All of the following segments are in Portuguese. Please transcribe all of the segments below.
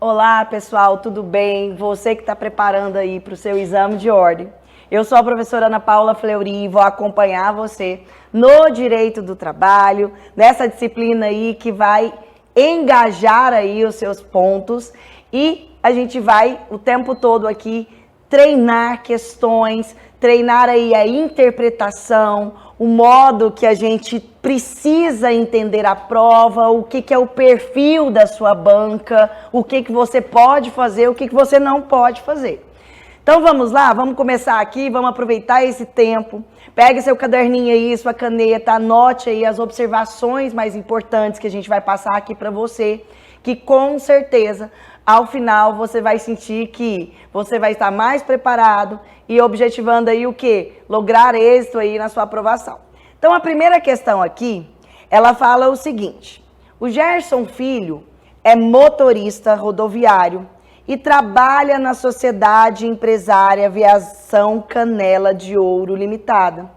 Olá, pessoal, tudo bem? Você que está preparando aí para o seu exame de ordem. Eu sou a professora Ana Paula Fleury e vou acompanhar você no Direito do Trabalho, nessa disciplina aí que vai engajar aí os seus pontos e a gente vai o tempo todo aqui treinar questões, treinar aí a interpretação, o modo que a gente precisa entender a prova, o que é o perfil da sua banca, o que você pode fazer, o que você não pode fazer. Então vamos lá, vamos começar aqui, vamos aproveitar esse tempo. Pegue seu caderninho aí, sua caneta, anote aí as observações mais importantes que a gente vai passar aqui para você, que com certeza, ao final, você vai sentir que você vai estar mais preparado e objetivando aí o quê? Lograr êxito aí na sua aprovação. Então, a primeira questão aqui, ela fala o seguinte: o Gerson Filho é motorista rodoviário e trabalha na Sociedade Empresária Aviação Canela de Ouro Limitada.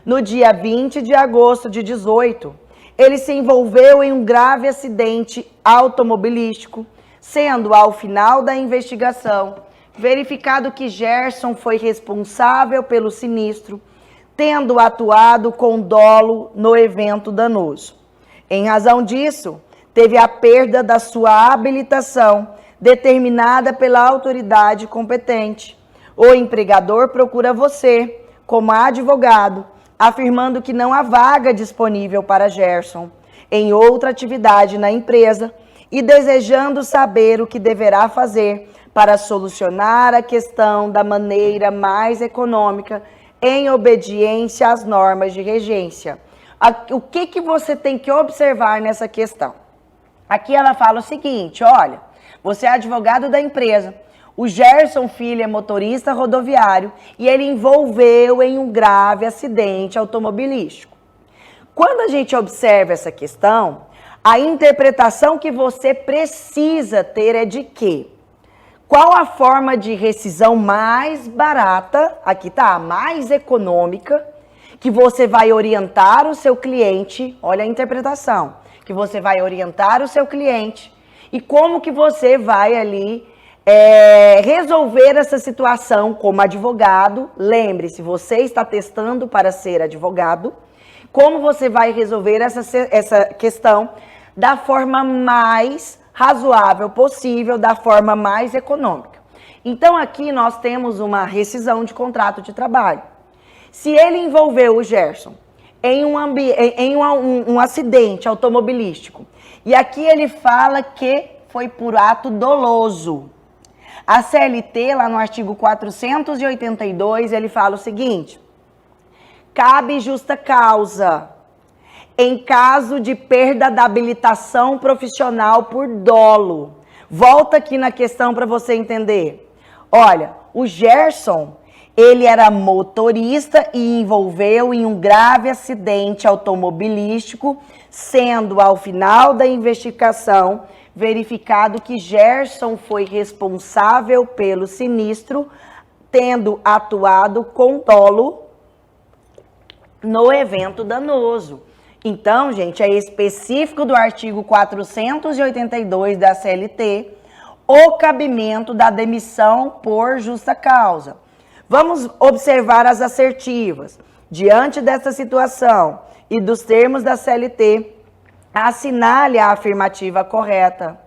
No dia 20 de agosto de 2018, ele se envolveu em um grave acidente automobilístico, sendo, ao final da investigação, verificado que Gerson foi responsável pelo sinistro, tendo atuado com dolo no evento danoso. Em razão disso, teve a perda da sua habilitação determinada pela autoridade competente. O empregador procura você, como advogado, afirmando que não há vaga disponível para Gerson em outra atividade na empresa e desejando saber o que deverá fazer para solucionar a questão da maneira mais econômica em obediência às normas de regência. O que você tem que observar nessa questão? Aqui ela fala o seguinte: olha, você é advogado da empresa, o Gerson Filho é motorista rodoviário e ele envolveu em um grave acidente automobilístico. Quando a gente observa essa questão, a interpretação que você precisa ter é de quê? Qual a forma de rescisão mais barata, aqui tá, a mais econômica, que você vai orientar o seu cliente, olha a interpretação, que você vai orientar o seu cliente e como que você vai ali resolver essa situação como advogado. Lembre-se, você está testando para ser advogado, como você vai resolver essa questão da forma mais razoável possível, da forma mais econômica. Então aqui nós temos uma rescisão de contrato de trabalho. Se ele envolveu o Gerson em um acidente automobilístico, e aqui ele fala que foi por ato doloso. A CLT, lá no artigo 482, ele fala o seguinte: cabe justa causa em caso de perda da habilitação profissional por dolo. Volta aqui na questão para você entender. Olha, o Gerson, ele era motorista e envolveu em um grave acidente automobilístico, sendo, ao final da investigação, verificado que Gerson foi responsável pelo sinistro, tendo atuado com dolo no evento danoso. Então, gente, é específico do artigo 482 da CLT o cabimento da demissão por justa causa. Vamos observar as assertivas. Diante dessa situação e dos termos da CLT, assinale a afirmativa correta.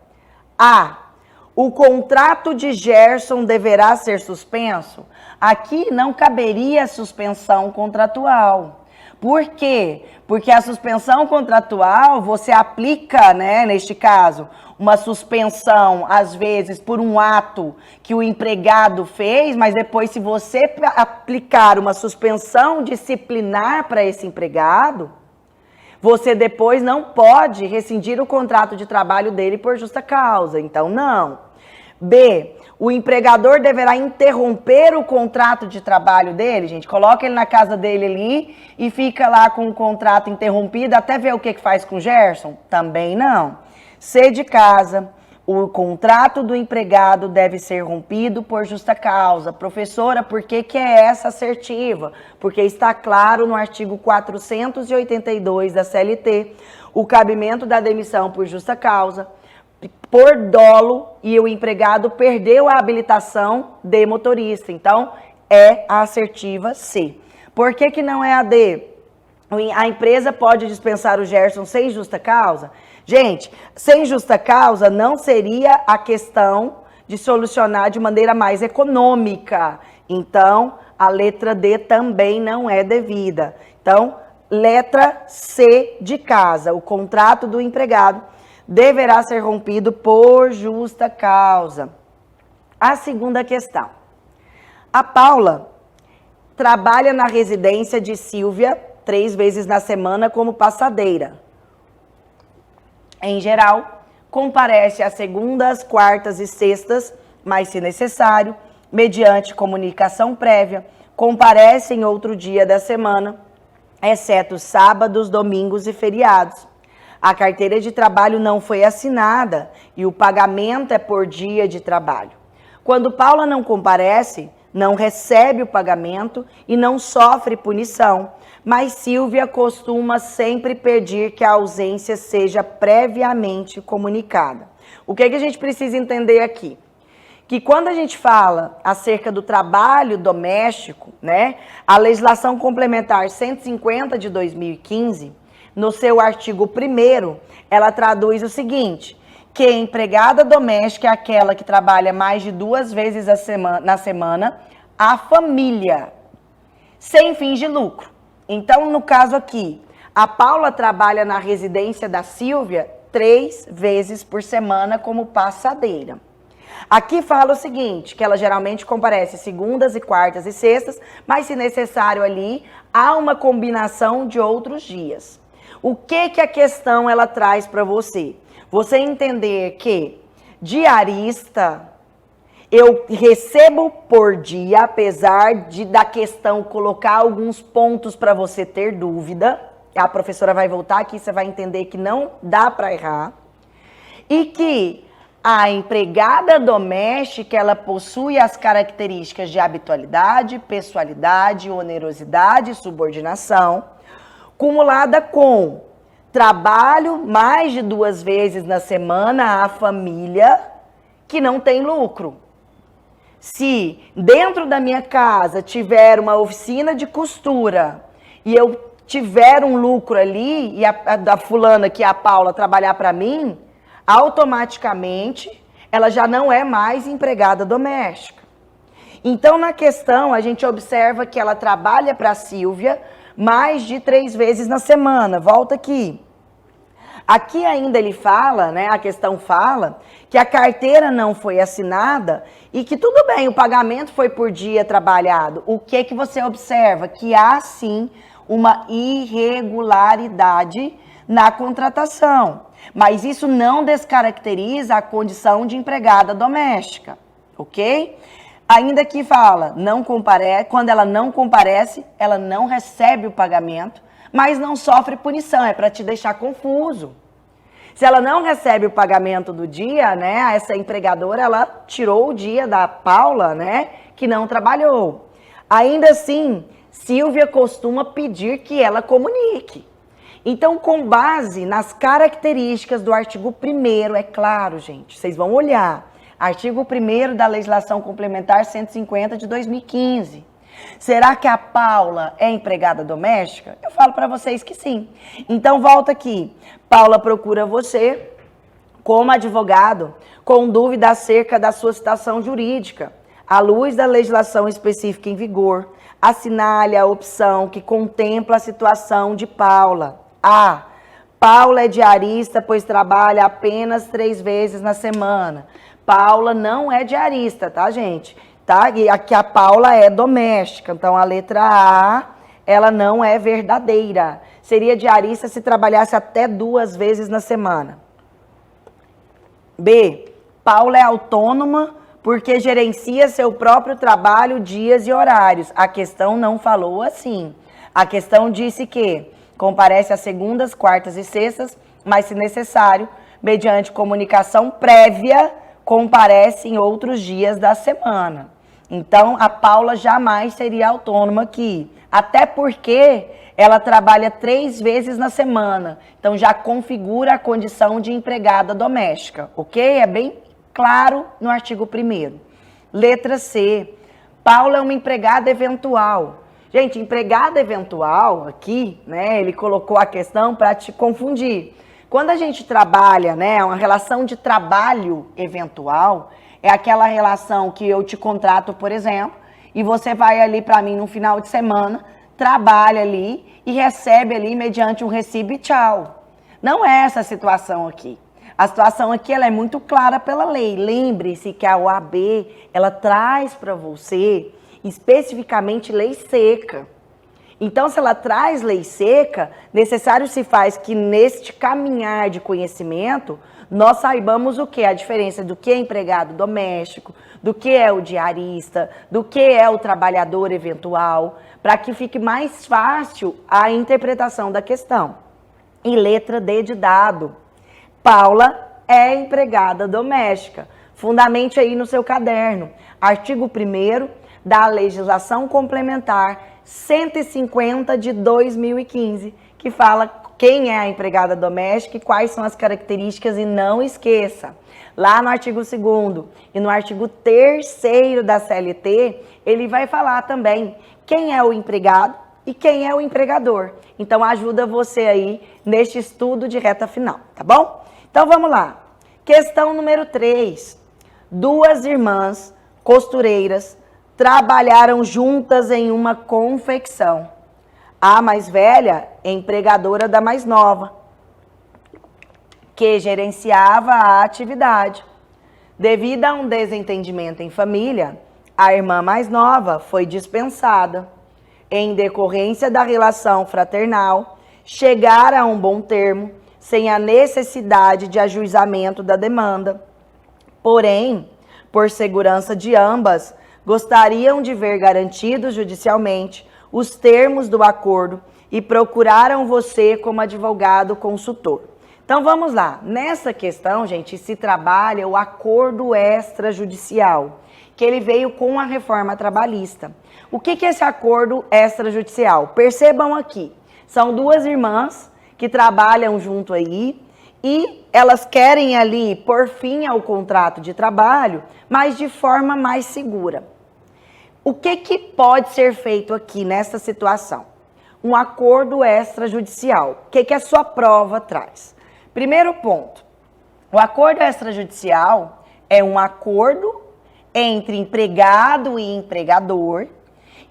A. O contrato de Gerson deverá ser suspenso? Aqui não caberia suspensão contratual. Por quê? Porque a suspensão contratual, você aplica, né, neste caso, uma suspensão, às vezes, por um ato que o empregado fez, mas depois, se você aplicar uma suspensão disciplinar para esse empregado, você depois não pode rescindir o contrato de trabalho dele por justa causa. Então, não. B. O empregador deverá interromper o contrato de trabalho dele, gente. Coloca ele na casa dele ali e fica lá com o contrato interrompido até ver o que faz com o Gerson? Também não. C de casa. O contrato do empregado deve ser rompido por justa causa. Professora, por que é essa assertiva? Porque está claro no artigo 482 da CLT o cabimento da demissão por justa causa por dolo e o empregado perdeu a habilitação de motorista. Então, é a assertiva C. Por que que não é a D? A empresa pode dispensar o Gerson sem justa causa? Gente, sem justa causa não seria a questão de solucionar de maneira mais econômica. Então, a letra D também não é devida. Então, letra C de casa, o contrato do empregado deverá ser rompido por justa causa. A segunda questão. A Paula trabalha na residência de Silvia 3 vezes na semana como passadeira. Em geral, comparece às segundas, quartas e sextas, mas se necessário, mediante comunicação prévia, comparece em outro dia da semana, exceto sábados, domingos e feriados. A carteira de trabalho não foi assinada e o pagamento é por dia de trabalho. Quando Paula não comparece, não recebe o pagamento e não sofre punição, mas Silvia costuma sempre pedir que a ausência seja previamente comunicada. O que é que a gente precisa entender aqui? Que quando a gente fala acerca do trabalho doméstico, né, a legislação complementar 150 de 2015, no seu artigo 1º, ela traduz o seguinte, que empregada doméstica é aquela que trabalha mais de 2 vezes na semana a família, sem fins de lucro. Então, no caso aqui, a Paula trabalha na residência da Silvia 3 vezes por semana como passadeira. Aqui fala o seguinte, que ela geralmente comparece segundas e quartas e sextas, mas se necessário ali, há uma combinação de outros dias. O que a questão ela traz para você? Você entender que diarista, eu recebo por dia, apesar da questão colocar alguns pontos para você ter dúvida, a professora vai voltar aqui, você vai entender que não dá para errar, e que a empregada doméstica, ela possui as características de habitualidade, pessoalidade, onerosidade, subordinação, cumulada com trabalho mais de 2 vezes na semana à família, que não tem lucro. Se dentro da minha casa tiver uma oficina de costura e eu tiver um lucro ali, e a fulana, que é a Paula, trabalhar para mim, automaticamente ela já não é mais empregada doméstica. Então, na questão, a gente observa que ela trabalha para a Silvia mais de 3 vezes na semana. Volta aqui. Aqui ainda ele fala, né, a questão fala, que a carteira não foi assinada e que tudo bem, o pagamento foi por dia trabalhado. O que você observa? Que há sim uma irregularidade na contratação. Mas isso não descaracteriza a condição de empregada doméstica, ok? Ainda que fala, quando ela não comparece, ela não recebe o pagamento, mas não sofre punição, é para te deixar confuso. Se ela não recebe o pagamento do dia, né, essa empregadora, ela tirou o dia da Paula, né, que não trabalhou. Ainda assim, Silvia costuma pedir que ela comunique. Então, com base nas características do artigo 1º, é claro, gente, vocês vão olhar, artigo 1º da legislação complementar 150 de 2015. Será que a Paula é empregada doméstica? Eu falo para vocês que sim. Então, volta aqui. Paula procura você como advogado com dúvida acerca da sua situação jurídica. À luz da legislação específica em vigor, assinale a opção que contempla a situação de Paula. A. Paula é diarista, pois trabalha apenas 3 vezes na semana. Paula não é diarista, tá, gente? Tá? E aqui a Paula é doméstica, então a letra A, ela não é verdadeira. Seria diarista se trabalhasse até 2 vezes na semana. B, Paula é autônoma porque gerencia seu próprio trabalho, dias e horários. A questão não falou assim. A questão disse que comparece às segundas, quartas e sextas, mas se necessário, mediante comunicação prévia, comparece em outros dias da semana. Então, a Paula jamais seria autônoma aqui. Até porque ela trabalha 3 vezes na semana, então já configura a condição de empregada doméstica, ok? É bem claro no artigo 1º. Letra C, Paula é uma empregada eventual. Gente, empregada eventual aqui, né, ele colocou a questão para te confundir. Quando a gente trabalha, né, uma relação de trabalho eventual, é aquela relação que eu te contrato, por exemplo, e você vai ali para mim no final de semana, trabalha ali e recebe ali mediante um recibo e tchau. Não é essa a situação aqui. A situação aqui ela é muito clara pela lei. Lembre-se que a OAB ela traz para você especificamente lei seca. Então, se ela traz lei seca, necessário se faz que neste caminhar de conhecimento, nós saibamos o que? A diferença do que é empregado doméstico, do que é o diarista, do que é o trabalhador eventual, para que fique mais fácil a interpretação da questão. E letra D de dado. Paula é empregada doméstica. Fundamente aí no seu caderno. Artigo 1º da Legislação Complementar 150 de 2015, que fala quem é a empregada doméstica e quais são as características, e não esqueça, lá no artigo 2º e no artigo 3º da CLT, ele vai falar também quem é o empregado e quem é o empregador. Então ajuda você aí neste estudo de reta final, tá bom? Então vamos lá. Questão número 3. 2 irmãs costureiras trabalharam juntas em uma confecção. A mais velha, empregadora da mais nova, que gerenciava a atividade. Devido a um desentendimento em família, a irmã mais nova foi dispensada. Em decorrência da relação fraternal, chegaram a um bom termo, sem a necessidade de ajuizamento da demanda. Porém, por segurança de ambas, gostariam de ver garantidos judicialmente os termos do acordo e procuraram você como advogado consultor. Então vamos lá. Nessa questão, gente, se trabalha o acordo extrajudicial, que ele veio com a reforma trabalhista. O que é esse acordo extrajudicial? Percebam aqui, são 2 irmãs que trabalham junto aí e elas querem ali pôr fim ao contrato de trabalho, mas de forma mais segura. O que pode ser feito aqui nessa situação? Um acordo extrajudicial. O que a sua prova traz? Primeiro ponto, o acordo extrajudicial é um acordo entre empregado e empregador,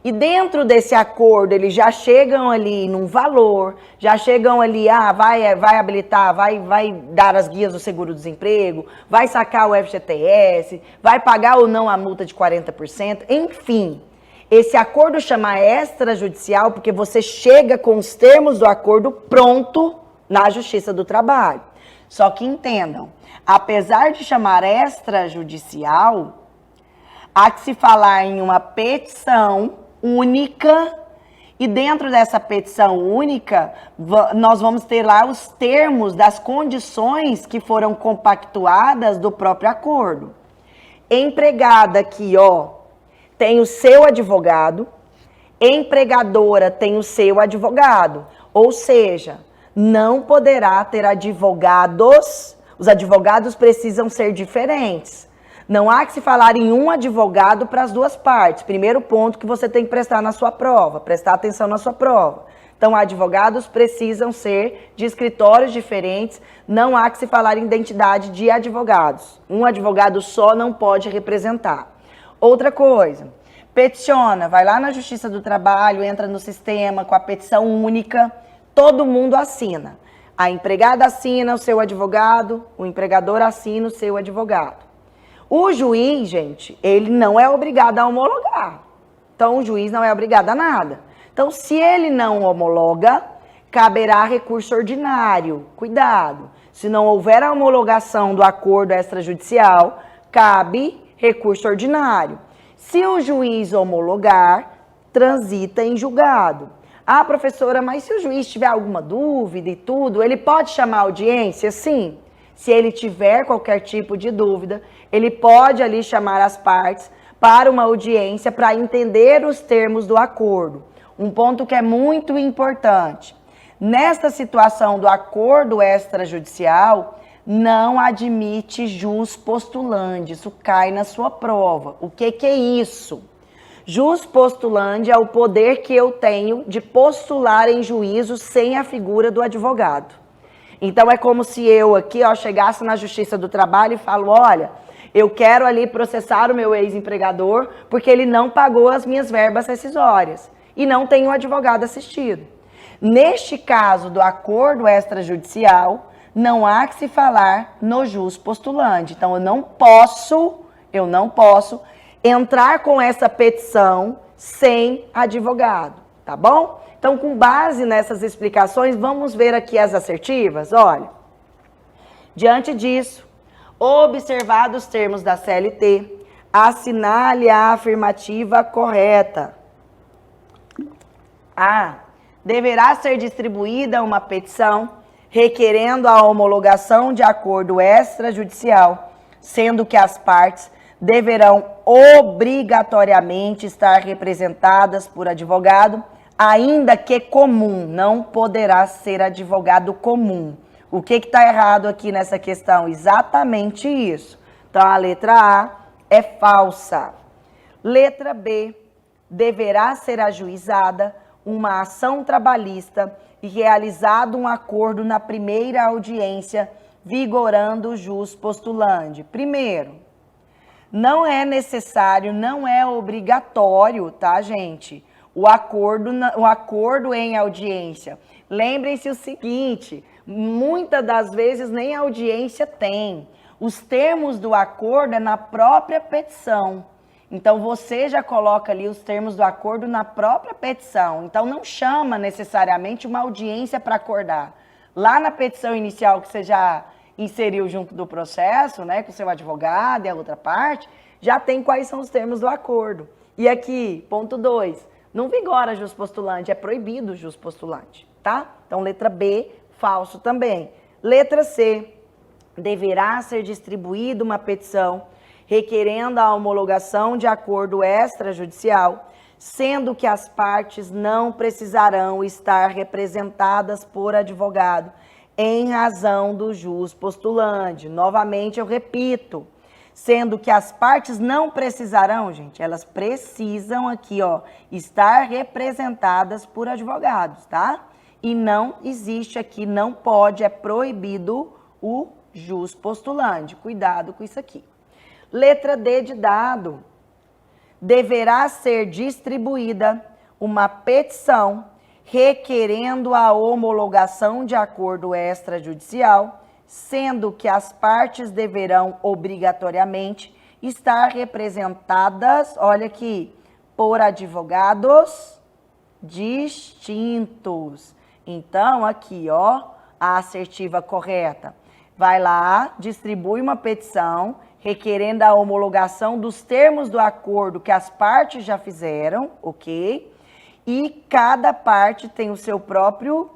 e dentro desse acordo eles já chegam ali num valor, já chegam ali, vai habilitar, vai dar as guias do seguro-desemprego, vai sacar o FGTS, vai pagar ou não a multa de 40%, enfim. Esse acordo chama extrajudicial porque você chega com os termos do acordo pronto na Justiça do Trabalho. Só que entendam, apesar de chamar extrajudicial, há que se falar em uma petição única, e dentro dessa petição única, nós vamos ter lá os termos das condições que foram compactuadas do próprio acordo. Empregada aqui, tem o seu advogado, empregadora tem o seu advogado, ou seja, não poderá ter advogados, os advogados precisam ser diferentes. Não há que se falar em um advogado para as 2 partes. Primeiro ponto que você tem que prestar na sua prova, prestar atenção na sua prova. Então, advogados precisam ser de escritórios diferentes, não há que se falar em identidade de advogados. Um advogado só não pode representar. Outra coisa, peticiona, vai lá na Justiça do Trabalho, entra no sistema com a petição única, todo mundo assina. A empregada assina o seu advogado, o empregador assina o seu advogado. O juiz, gente, ele não é obrigado a homologar. Então, o juiz não é obrigado a nada. Então, se ele não homologa, caberá recurso ordinário. Cuidado. Se não houver a homologação do acordo extrajudicial, cabe recurso ordinário. Se o juiz homologar, transita em julgado. Ah, professora, mas se o juiz tiver alguma dúvida e tudo, ele pode chamar audiência? Sim. Se ele tiver qualquer tipo de dúvida, ele pode ali chamar as partes para uma audiência para entender os termos do acordo. um ponto que é muito importante. Nesta situação do acordo extrajudicial, não admite jus postulandi. Isso cai na sua prova. O que é isso? Jus postulandi é o poder que eu tenho de postular em juízo sem a figura do advogado. Então, é como se eu aqui, ó, chegasse na Justiça do Trabalho e falo, olha, eu quero ali processar o meu ex-empregador porque ele não pagou as minhas verbas rescisórias e não tem um advogado assistido. Neste caso do acordo extrajudicial, não há que se falar no jus postulandi. Então, eu não posso entrar com essa petição sem advogado, tá bom? Então, com base nessas explicações, vamos ver aqui as assertivas. Olha, diante disso, observados os termos da CLT, assinale a afirmativa correta. A. Deverá ser distribuída uma petição requerendo a homologação de acordo extrajudicial, sendo que as partes deverão obrigatoriamente estar representadas por advogado, ainda que comum, não poderá ser advogado comum. O que está errado aqui nessa questão? Exatamente isso. Então, a letra A é falsa. Letra B, deverá ser ajuizada uma ação trabalhista e realizado um acordo na primeira audiência, vigorando o jus postulandi. Primeiro, não é necessário, não é obrigatório, tá, gente? O acordo em audiência. Lembrem-se o seguinte, muitas das vezes nem audiência tem. Os termos do acordo é na própria petição. Então, você já coloca ali os termos do acordo na própria petição. Então, não chama necessariamente uma audiência para acordar. Lá na petição inicial que você já inseriu junto do processo, né, com o seu advogado e a outra parte, já tem quais são os termos do acordo. E aqui, ponto 2, não vigora jus postulante, é proibido jus postulante, tá? Então, letra B, falso também. Letra C, deverá ser distribuída uma petição requerendo a homologação de acordo extrajudicial, sendo que as partes não precisarão estar representadas por advogado em razão do jus postulandi. Novamente, eu repito, sendo que as partes não precisarão, gente, elas precisam aqui, ó, estar representadas por advogados, tá? E não existe aqui, não pode, é proibido o jus postulandi. Cuidado com isso aqui. Letra D de dado. Deverá ser distribuída uma petição requerendo a homologação de acordo extrajudicial, sendo que as partes deverão obrigatoriamente estar representadas, olha aqui, por advogados distintos. Então, aqui, ó, a assertiva correta. Vai lá, distribui uma petição requerendo a homologação dos termos do acordo que as partes já fizeram, ok? E cada parte tem o seu próprio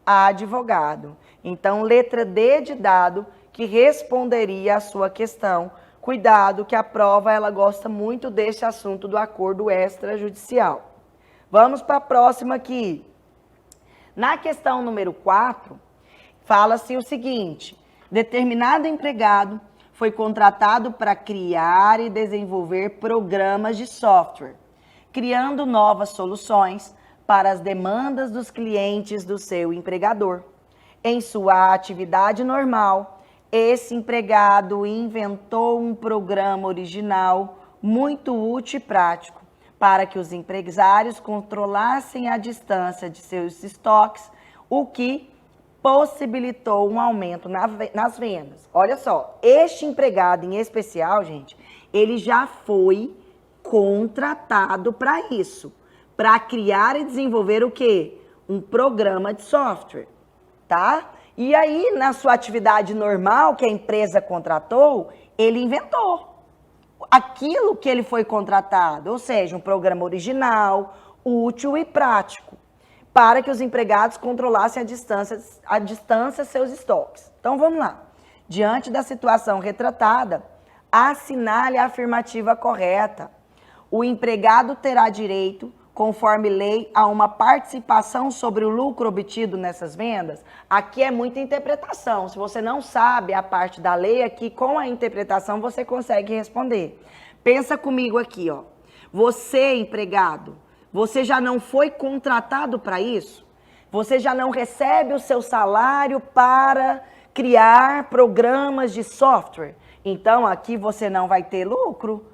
advogado. Então, letra D de dado, que responderia à sua questão. Cuidado que a prova, ela gosta muito desse assunto do acordo extrajudicial. Vamos para a próxima aqui. Na questão número 4, fala-se o seguinte: determinado empregado foi contratado para criar e desenvolver programas de software, criando novas soluções para as demandas dos clientes do seu empregador. Em sua atividade normal, esse empregado inventou um programa original muito útil e prático para que os empresários controlassem a distância de seus estoques, o que possibilitou um aumento nas vendas. Olha só, este empregado em especial, gente, ele já foi contratado para isso, para criar e desenvolver o quê? Um programa de software, tá? E aí, na sua atividade normal, que a empresa contratou, ele inventou aquilo que ele foi contratado, ou seja, um programa original, útil e prático, para que os empregados controlassem a distância seus estoques. Então, vamos lá. Diante da situação retratada, assinale a afirmativa correta. O empregado terá direito, conforme lei, a uma participação sobre o lucro obtido nessas vendas? Aqui é muita interpretação. Se você não sabe a parte da lei, aqui com a interpretação você consegue responder. Pensa comigo aqui, ó. Você, empregado, você já não foi contratado para isso? Você já não recebe o seu salário para criar programas de software? Então, aqui você não vai ter lucro.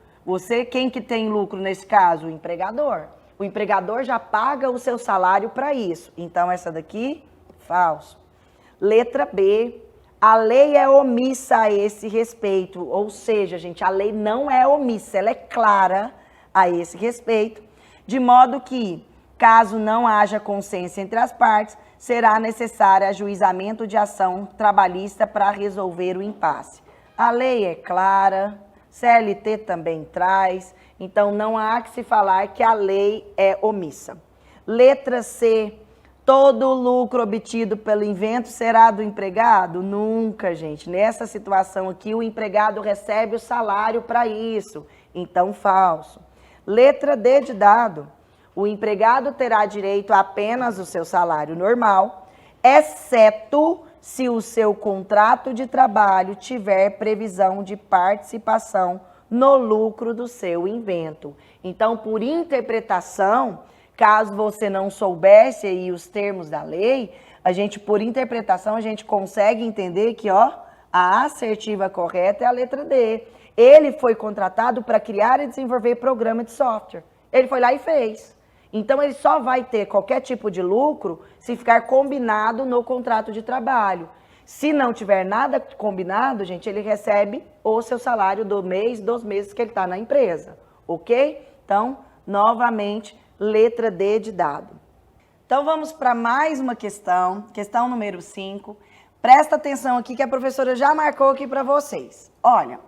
Quem que tem lucro nesse caso? O empregador. O empregador já paga o seu salário para isso. Então, essa daqui, falso. Letra B, a lei é omissa a esse respeito. Ou seja, gente, a lei não é omissa, ela é clara a esse respeito. De modo que, caso não haja consenso entre as partes, será necessário ajuizamento de ação trabalhista para resolver o impasse. A lei é clara, CLT também traz, então não há que se falar que a lei é omissa. Letra C, todo lucro obtido pelo invento será do empregado? Nunca, gente. Nessa situação aqui, o empregado recebe o salário para isso, então falso. Letra D de dado, o empregado terá direito a apenas o seu salário normal, exceto se o seu contrato de trabalho tiver previsão de participação no lucro do seu invento. Então, por interpretação, caso você não soubesse aí os termos da lei, por interpretação, a gente consegue entender que, ó, a assertiva correta é a letra D. Ele foi contratado para criar e desenvolver programa de software. Ele foi lá e fez. Então, ele só vai ter qualquer tipo de lucro se ficar combinado no contrato de trabalho. Se não tiver nada combinado, gente, ele recebe o seu salário do mês, dos meses que ele está na empresa, ok? Então, novamente, letra D de dado. Então, vamos para mais uma questão número 5. Presta atenção aqui que a professora já marcou aqui para vocês. Olha,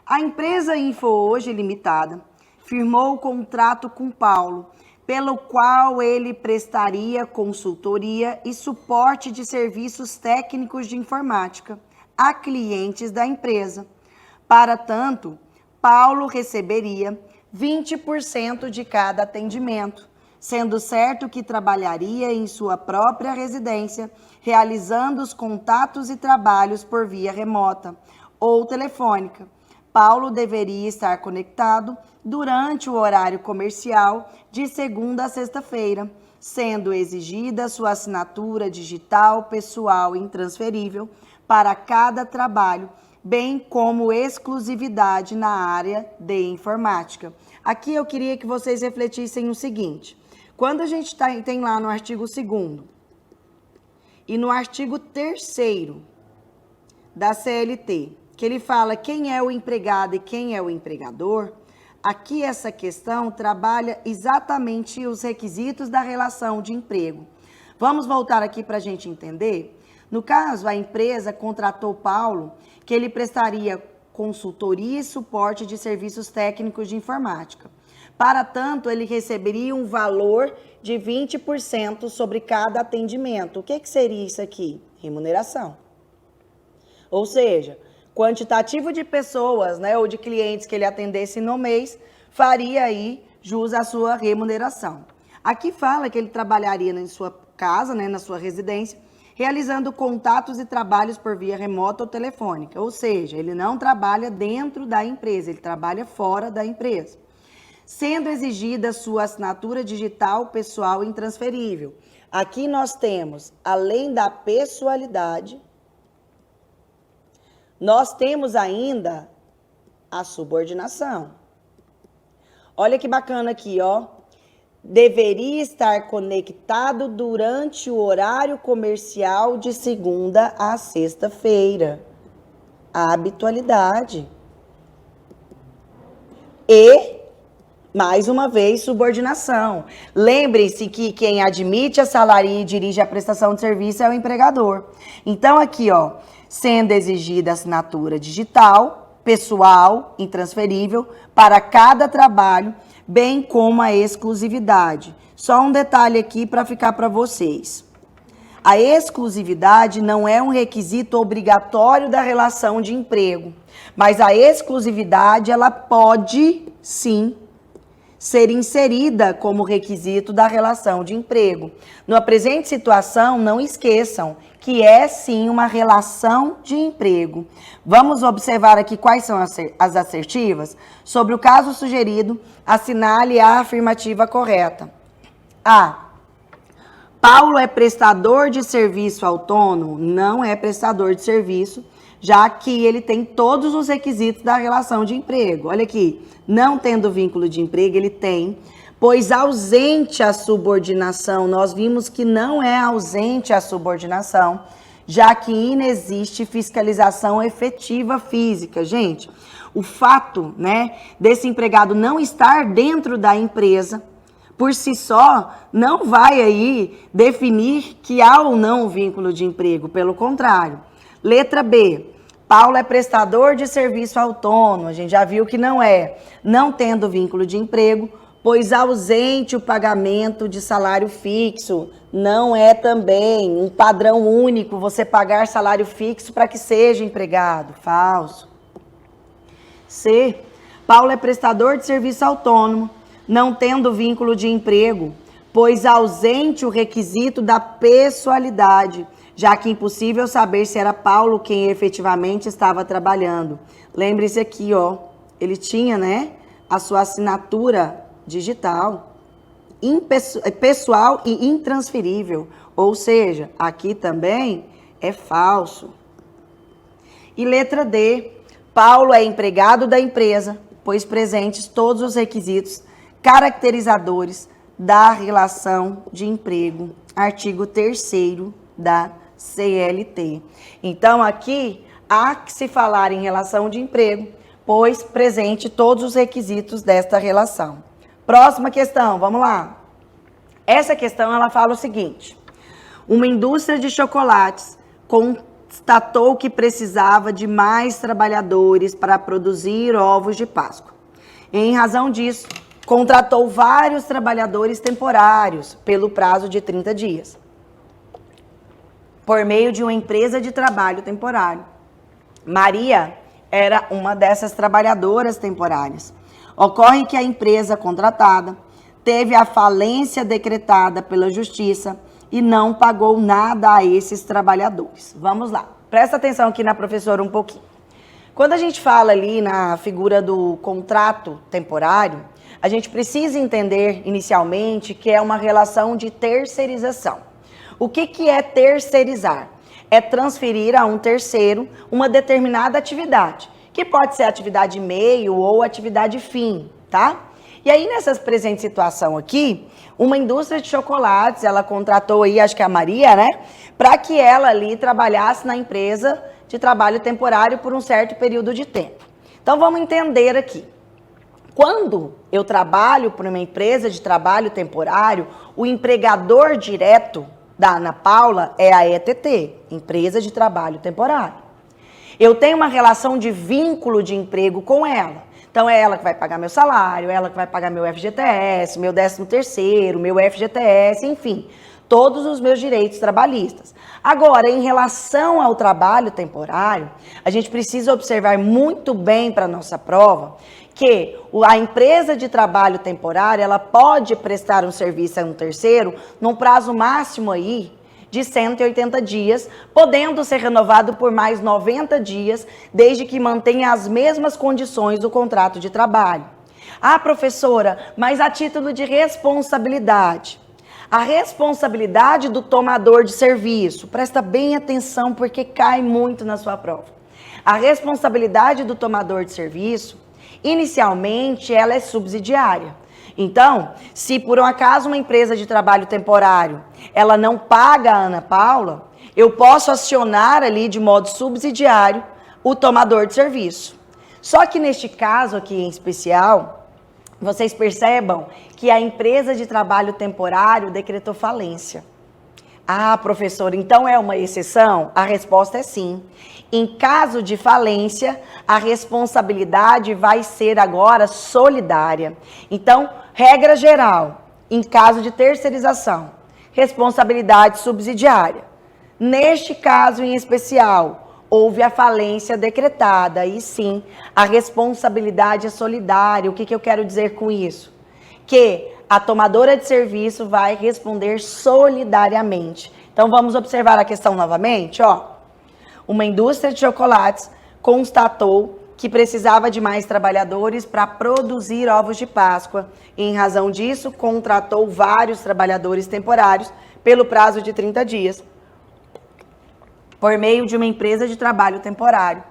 a empresa InfoHoje Limitada firmou o contrato com Paulo, pelo qual ele prestaria consultoria e suporte de serviços técnicos de informática a clientes da empresa. Para tanto, Paulo receberia 20% de cada atendimento, sendo certo que trabalharia em sua própria residência, realizando os contatos e trabalhos por via remota ou telefônica. Paulo deveria estar conectado durante o horário comercial de segunda a sexta-feira, sendo exigida sua assinatura digital pessoal intransferível para cada trabalho, bem como exclusividade na área de informática. Aqui eu queria que vocês refletissem o seguinte: quando a gente tem lá no artigo 2º e no artigo 3º da CLT, que ele fala quem é o empregado e quem é o empregador, aqui essa questão trabalha exatamente os requisitos da relação de emprego. Vamos voltar aqui para a gente entender? No caso, a empresa contratou Paulo, que ele prestaria consultoria e suporte de serviços técnicos de informática. Para tanto, ele receberia um valor de 20% sobre cada atendimento. O que seria isso aqui? Remuneração. Ou seja, quantitativo de pessoas, né, ou de clientes que ele atendesse no mês, faria aí jus à sua remuneração. Aqui fala que ele trabalharia na sua casa, né, na sua residência, realizando contatos e trabalhos por via remota ou telefônica. Ou seja, ele não trabalha dentro da empresa, ele trabalha fora da empresa. Sendo exigida sua assinatura digital pessoal intransferível. Aqui nós temos, além da pessoalidade, nós temos ainda a subordinação. Olha que bacana aqui, ó. Deveria estar conectado durante o horário comercial de segunda a sexta-feira. A habitualidade. E, mais uma vez, subordinação. Lembrem-se que quem admite, assalaria e dirige a prestação de serviço é o empregador. Então, aqui, ó. Sendo exigida assinatura digital, pessoal, intransferível, para cada trabalho, bem como a exclusividade. Só um detalhe aqui para ficar para vocês. A exclusividade não é um requisito obrigatório da relação de emprego, mas a exclusividade, ela pode, sim, ser inserida como requisito da relação de emprego. Na presente situação, não esqueçam que é sim uma relação de emprego. Vamos observar aqui quais são as assertivas. Sobre o caso sugerido, assinale a afirmativa correta. A. Paulo é prestador de serviço autônomo? Não é prestador de serviço, já que ele tem todos os requisitos da relação de emprego. Olha aqui, não tendo vínculo de emprego, ele tem, pois ausente a subordinação. Nós vimos que não é ausente a subordinação, já que inexiste fiscalização efetiva física. Gente, o fato, né, desse empregado não estar dentro da empresa, por si só, não vai aí definir que há ou não vínculo de emprego, pelo contrário. Letra B, Paulo é prestador de serviço autônomo, a gente já viu que não é, não tendo vínculo de emprego, pois ausente o pagamento de salário fixo, não é também um padrão único você pagar salário fixo para que seja empregado, falso. C, Paulo é prestador de serviço autônomo, não tendo vínculo de emprego, pois ausente o requisito da pessoalidade, já que impossível saber se era Paulo quem efetivamente estava trabalhando. Lembre-se aqui, ó, ele tinha, né, a sua assinatura digital, pessoal e intransferível, ou seja, aqui também é falso. E letra D, Paulo é empregado da empresa, pois presentes todos os requisitos caracterizadores da relação de emprego, artigo 3º da CLT. Então, aqui, há que se falar em relação de emprego, pois presente todos os requisitos desta relação. Próxima questão, vamos lá. Essa questão, ela fala o seguinte: uma indústria de chocolates constatou que precisava de mais trabalhadores para produzir ovos de Páscoa. Em razão disso, contratou vários trabalhadores temporários pelo prazo de 30 dias. Por meio de uma empresa de trabalho temporário. Maria era uma dessas trabalhadoras temporárias. Ocorre que a empresa contratada teve a falência decretada pela justiça e não pagou nada a esses trabalhadores. Vamos lá, presta atenção aqui na professora um pouquinho. Quando a gente fala ali na figura do contrato temporário, a gente precisa entender inicialmente que é uma relação de terceirização. O que é terceirizar? É transferir a um terceiro uma determinada atividade, que pode ser atividade meio ou atividade fim, tá? E aí, nessa presente situação aqui, uma indústria de chocolates, ela contratou aí, acho que a Maria, né? Para que ela ali trabalhasse na empresa de trabalho temporário por um certo período de tempo. Então, vamos entender aqui. Quando eu trabalho por uma empresa de trabalho temporário, o empregador direto da Ana Paula é a ETT, Empresa de Trabalho Temporário. Eu tenho uma relação de vínculo de emprego com ela. Então, é ela que vai pagar meu salário, ela que vai pagar meu FGTS, meu 13º, meu FGTS, enfim, todos os meus direitos trabalhistas. Agora, em relação ao trabalho temporário, a gente precisa observar muito bem para a nossa prova que a empresa de trabalho temporário, ela pode prestar um serviço a um terceiro num prazo máximo aí de 180 dias, podendo ser renovado por mais 90 dias, desde que mantenha as mesmas condições do contrato de trabalho. Ah, professora, mas a título de responsabilidade. A responsabilidade do tomador de serviço, presta bem atenção porque cai muito na sua prova. A responsabilidade do tomador de serviço, inicialmente, ela é subsidiária. Então, se por um acaso uma empresa de trabalho temporário, ela não paga a Ana Paula, eu posso acionar ali de modo subsidiário o tomador de serviço. Só que neste caso aqui em especial, vocês percebam que a empresa de trabalho temporário decretou falência. Ah, professor, então é uma exceção? A resposta é sim. Em caso de falência, a responsabilidade vai ser agora solidária. Então, regra geral, em caso de terceirização, responsabilidade subsidiária. Neste caso em especial, houve a falência decretada, e sim, a responsabilidade é solidária. O que eu quero dizer com isso? que a tomadora de serviço vai responder solidariamente. Então, vamos observar a questão novamente, ó. Uma indústria de chocolates constatou que precisava de mais trabalhadores para produzir ovos de Páscoa. E, em razão disso, contratou vários trabalhadores temporários pelo prazo de 30 dias, por meio de uma empresa de trabalho temporário.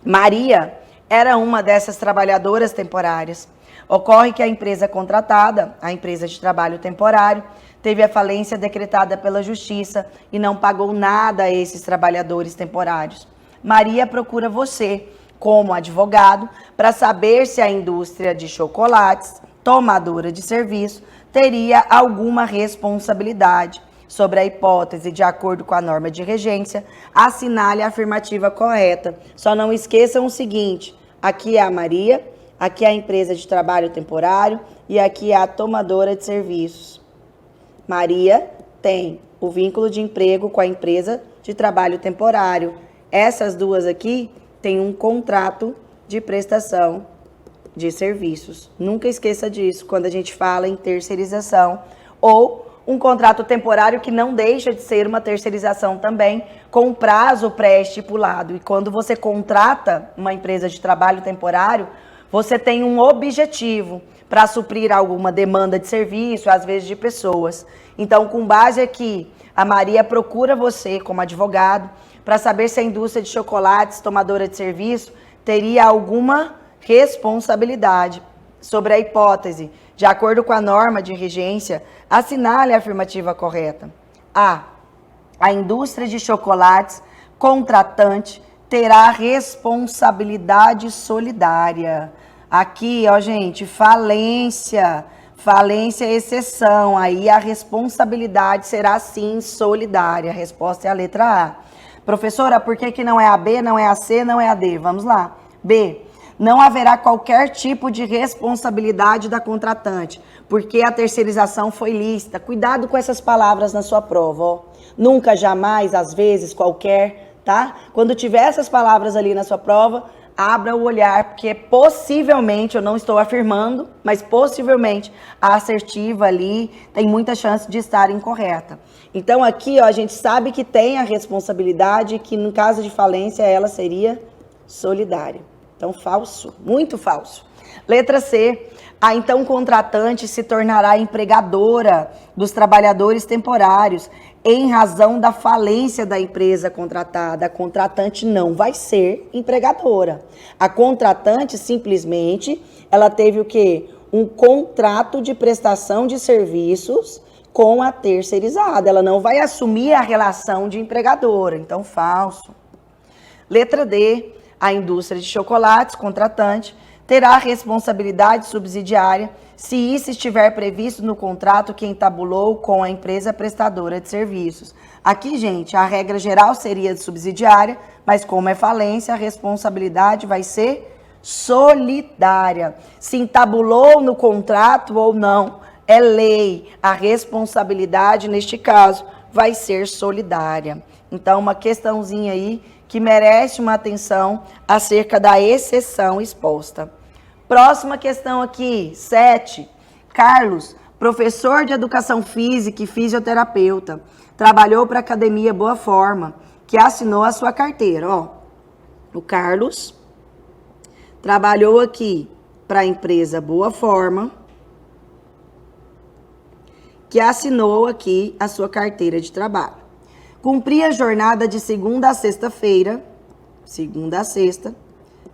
Maria era uma dessas trabalhadoras temporárias. Ocorre que a empresa contratada, a empresa de trabalho temporário, teve a falência decretada pela Justiça e não pagou nada a esses trabalhadores temporários. Maria procura você, como advogado, para saber se a indústria de chocolates, tomadora de serviço, teria alguma responsabilidade. Sobre a hipótese, de acordo com a norma de regência, assinale a afirmativa correta. Só não esqueçam o seguinte: aqui é a Maria, aqui é a empresa de trabalho temporário e aqui é a tomadora de serviços. Maria tem o vínculo de emprego com a empresa de trabalho temporário. Essas duas aqui têm um contrato de prestação de serviços. Nunca esqueça disso quando a gente fala em terceirização ou um contrato temporário que não deixa de ser uma terceirização também, com um prazo pré-estipulado. E quando você contrata uma empresa de trabalho temporário, você tem um objetivo para suprir alguma demanda de serviço, às vezes de pessoas. Então, com base aqui, a Maria procura você como advogado para saber se a indústria de chocolates, tomadora de serviço, teria alguma responsabilidade. Sobre a hipótese, de acordo com a norma de regência, assinale a afirmativa correta. A indústria de chocolates contratante terá responsabilidade solidária. Aqui, ó, gente, falência é exceção. Aí a responsabilidade será sim solidária. A resposta é a letra A. Professora, por que não é a B, não é a C, não é a D? Vamos lá. B. Não haverá qualquer tipo de responsabilidade da contratante, porque a terceirização foi lícita. Cuidado com essas palavras na sua prova, ó. Nunca, jamais, às vezes, qualquer, tá? Quando tiver essas palavras ali na sua prova, abra o olhar, porque possivelmente, eu não estou afirmando, mas possivelmente a assertiva ali tem muita chance de estar incorreta. Então aqui, ó, a gente sabe que tem a responsabilidade, que no caso de falência ela seria solidária. Então, falso, muito falso. Letra C, a então contratante se tornará empregadora dos trabalhadores temporários em razão da falência da empresa contratada. A contratante não vai ser empregadora. A contratante simplesmente, ela teve o quê? Um contrato de prestação de serviços com a terceirizada. Ela não vai assumir a relação de empregadora. Então, falso. Letra D, a indústria de chocolates, contratante, terá responsabilidade subsidiária se isso estiver previsto no contrato que entabulou com a empresa prestadora de serviços. Aqui, gente, a regra geral seria de subsidiária, mas como é falência, a responsabilidade vai ser solidária. Se entabulou no contrato ou não, é lei. A responsabilidade, neste caso, vai ser solidária. Então, uma questãozinha aí que merece uma atenção acerca da exceção exposta. Próxima questão aqui, 7. Carlos, professor de educação física e fisioterapeuta, trabalhou para a Academia Boa Forma, que assinou a sua carteira. Ó, o Carlos trabalhou aqui para a empresa Boa Forma, que assinou aqui a sua carteira de trabalho. Cumpria a jornada de segunda a sexta-feira,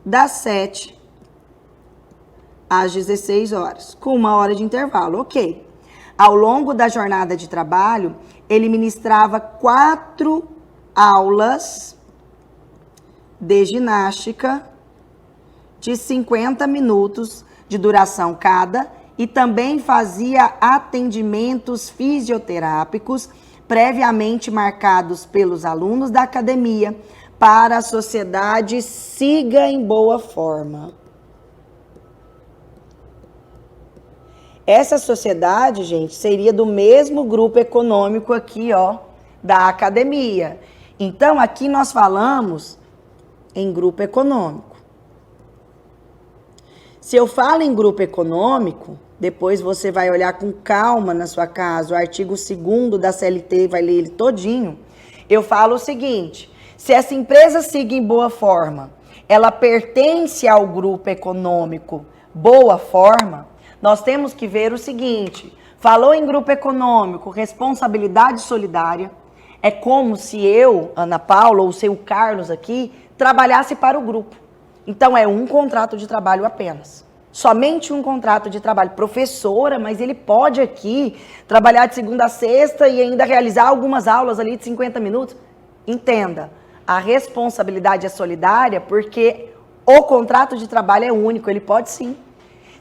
das 7 às 16 horas, com 1 hora de intervalo, ok. Ao longo da jornada de trabalho, ele ministrava 4 aulas de ginástica de 50 minutos de duração cada e também fazia atendimentos fisioterápicos previamente marcados pelos alunos da academia para a sociedade Siga em Boa Forma. Essa sociedade, gente, seria do mesmo grupo econômico aqui, ó, da academia. Então, aqui nós falamos em grupo econômico. Se eu falo em grupo econômico, depois você vai olhar com calma na sua casa, o artigo 2º da CLT, vai ler ele todinho. Eu falo o seguinte, se essa empresa siga em boa forma, ela pertence ao grupo econômico boa forma, nós temos que ver o seguinte, falou em grupo econômico, responsabilidade solidária, é como se eu, Ana Paula, ou o seu Carlos aqui, trabalhasse para o grupo. Então, é um contrato de trabalho apenas. Somente um contrato de trabalho. Professora, mas ele pode aqui trabalhar de segunda a sexta e ainda realizar algumas aulas ali de 50 minutos? Entenda, a responsabilidade é solidária porque o contrato de trabalho é único, ele pode sim.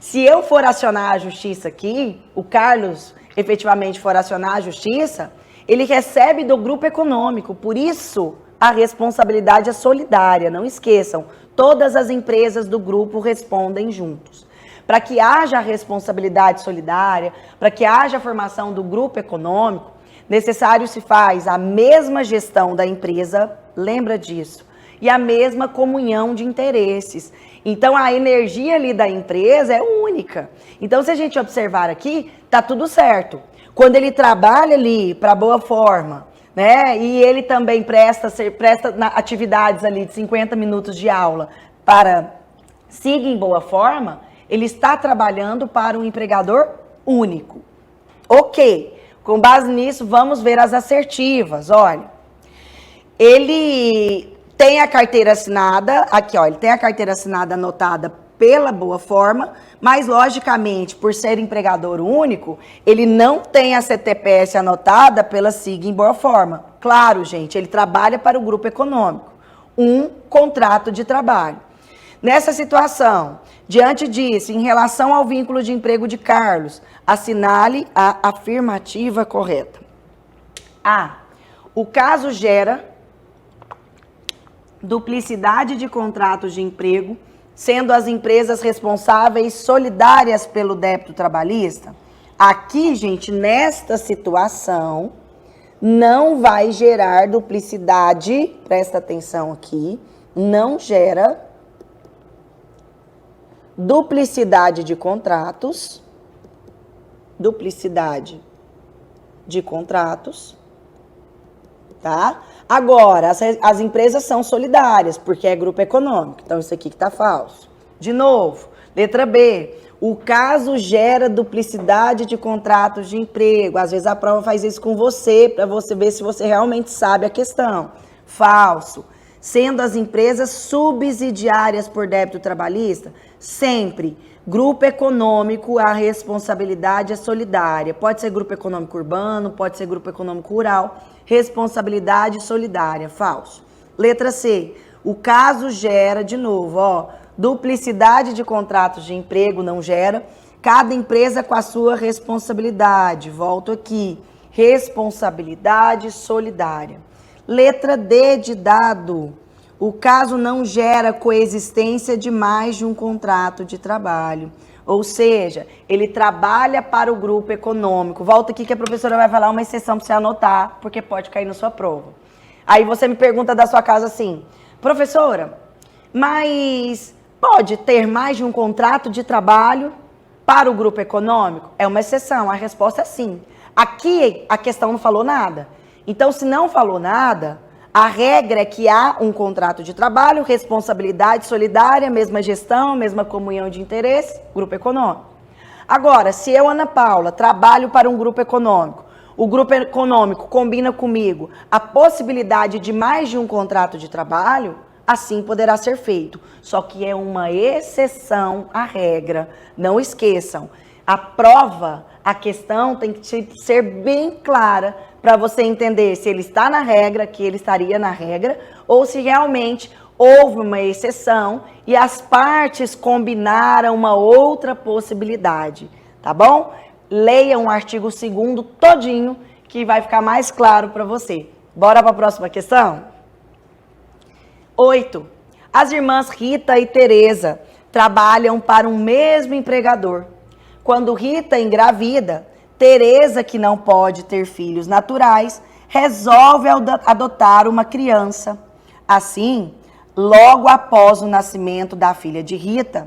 Se eu for acionar a justiça aqui, o Carlos efetivamente for acionar a justiça, ele recebe do grupo econômico, por isso a responsabilidade é solidária, não esqueçam, todas as empresas do grupo respondem juntos. Para que haja responsabilidade solidária, para que haja a formação do grupo econômico, necessário se faz a mesma gestão da empresa, lembra disso, e a mesma comunhão de interesses. Então, a energia ali da empresa é única. Então, se a gente observar aqui, tá tudo certo. Quando ele trabalha ali para boa forma, né, e ele também presta atividades ali de 50 minutos de aula para siga em boa forma, ele está trabalhando para um empregador único. Ok, com base nisso, vamos ver as assertivas. Olha, ele tem a carteira assinada, aqui ó, ele tem a carteira assinada anotada pela boa forma, mas logicamente, por ser empregador único, ele não tem a CTPS anotada pela SIG em boa forma. Claro, gente, ele trabalha para o grupo econômico, um contrato de trabalho. Nessa situação, diante disso, em relação ao vínculo de emprego de Carlos, assinale a afirmativa correta. A. O caso gera duplicidade de contratos de emprego, sendo as empresas responsáveis solidárias pelo débito trabalhista. Aqui, gente, nesta situação, não vai gerar duplicidade, presta atenção aqui, não gera duplicidade de contratos, tá? Agora, as empresas são solidárias, porque é grupo econômico. Então, isso aqui que está falso. De novo, letra B. O caso gera duplicidade de contratos de emprego. Às vezes a prova faz isso com você, para você ver se você realmente sabe a questão. Falso. Sendo as empresas subsidiárias por débito trabalhista, sempre. Grupo econômico, a responsabilidade é solidária. Pode ser grupo econômico urbano, pode ser grupo econômico rural. Responsabilidade solidária, falso. Letra C, o caso gera, de novo, ó, duplicidade de contratos de emprego, não gera. Cada empresa com a sua responsabilidade, volto aqui, responsabilidade solidária. Letra D de dado, o caso não gera coexistência de mais de um contrato de trabalho. Ou seja, ele trabalha para o grupo econômico. Volta aqui que a professora vai falar uma exceção para você anotar, porque pode cair na sua prova. Aí você me pergunta da sua casa assim, professora, mas pode ter mais de um contrato de trabalho para o grupo econômico? É uma exceção, a resposta é sim. Aqui a questão não falou nada. Então, se não falou nada, a regra é que há um contrato de trabalho, responsabilidade solidária, mesma gestão, mesma comunhão de interesse, grupo econômico. Agora, se eu, Ana Paula, trabalho para um grupo econômico, o grupo econômico combina comigo a possibilidade de mais de um contrato de trabalho, assim poderá ser feito. Só que é uma exceção à regra. Não esqueçam, a prova, a questão tem que ser bem clara para você entender se ele está na regra, que ele estaria na regra, ou se realmente houve uma exceção e as partes combinaram uma outra possibilidade, tá bom? Leiam o artigo 2º todinho, que vai ficar mais claro para você. Bora para a próxima questão? 8. As irmãs Rita e Tereza trabalham para um mesmo empregador. Quando Rita engravida, Tereza, que não pode ter filhos naturais, resolve adotar uma criança. Assim, logo após o nascimento da filha de Rita,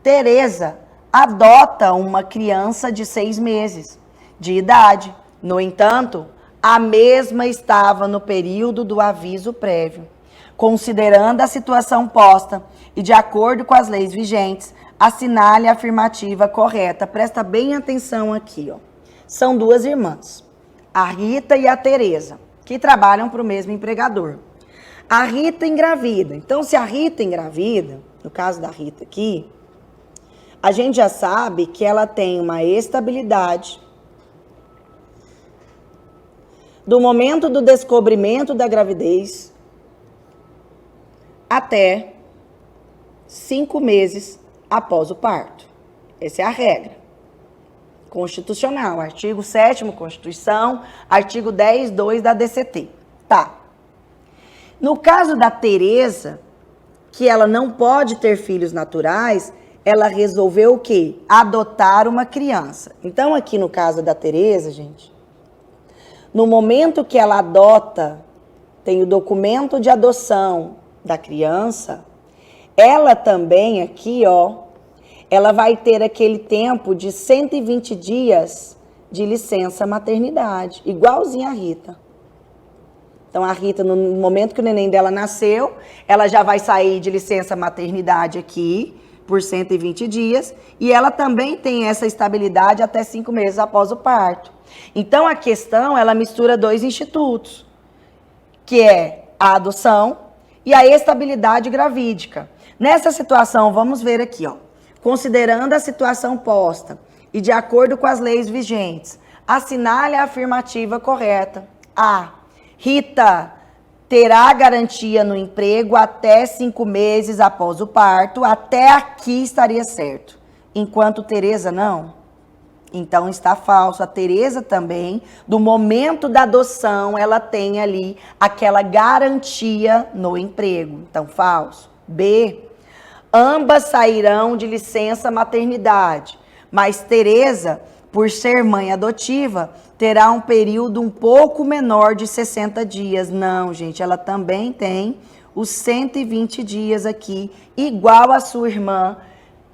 Tereza adota uma criança de 6 meses de idade. No entanto, a mesma estava no período do aviso prévio. Considerando a situação posta e de acordo com as leis vigentes, assinale a afirmativa correta. Presta bem atenção aqui, ó. São duas irmãs, a Rita e a Tereza, que trabalham para o mesmo empregador. A Rita engravida. Então, se a Rita engravida, no caso da Rita aqui, a gente já sabe que ela tem uma estabilidade do momento do descobrimento da gravidez até 5 meses após o parto. Essa é a regra constitucional, artigo 7º Constituição, artigo 10.2 da DCT. Tá. No caso da Tereza, que ela não pode ter filhos naturais, ela resolveu o quê? Adotar uma criança. Então, aqui no caso da Tereza, gente, no momento que ela adota, tem o documento de adoção da criança, ela também aqui, ó, ela vai ter aquele tempo de 120 dias de licença maternidade, igualzinho a Rita. Então, a Rita, no momento que o neném dela nasceu, ela já vai sair de licença maternidade aqui por 120 dias e ela também tem essa estabilidade até 5 meses após o parto. Então, a questão, ela mistura 2 institutos, que é a adoção e a estabilidade gravídica. Nessa situação, vamos ver aqui, ó. Considerando a situação posta e de acordo com as leis vigentes, assinale a afirmativa correta. A. Rita terá garantia no emprego até 5 meses após o parto. Até aqui estaria certo. Enquanto Tereza não. Então está falso. A Tereza também, do momento da adoção, ela tem ali aquela garantia no emprego. Então, falso. B. Ambas sairão de licença maternidade, mas Tereza, por ser mãe adotiva, terá um período um pouco menor de 60 dias. Não, gente, ela também tem os 120 dias aqui, igual a sua irmã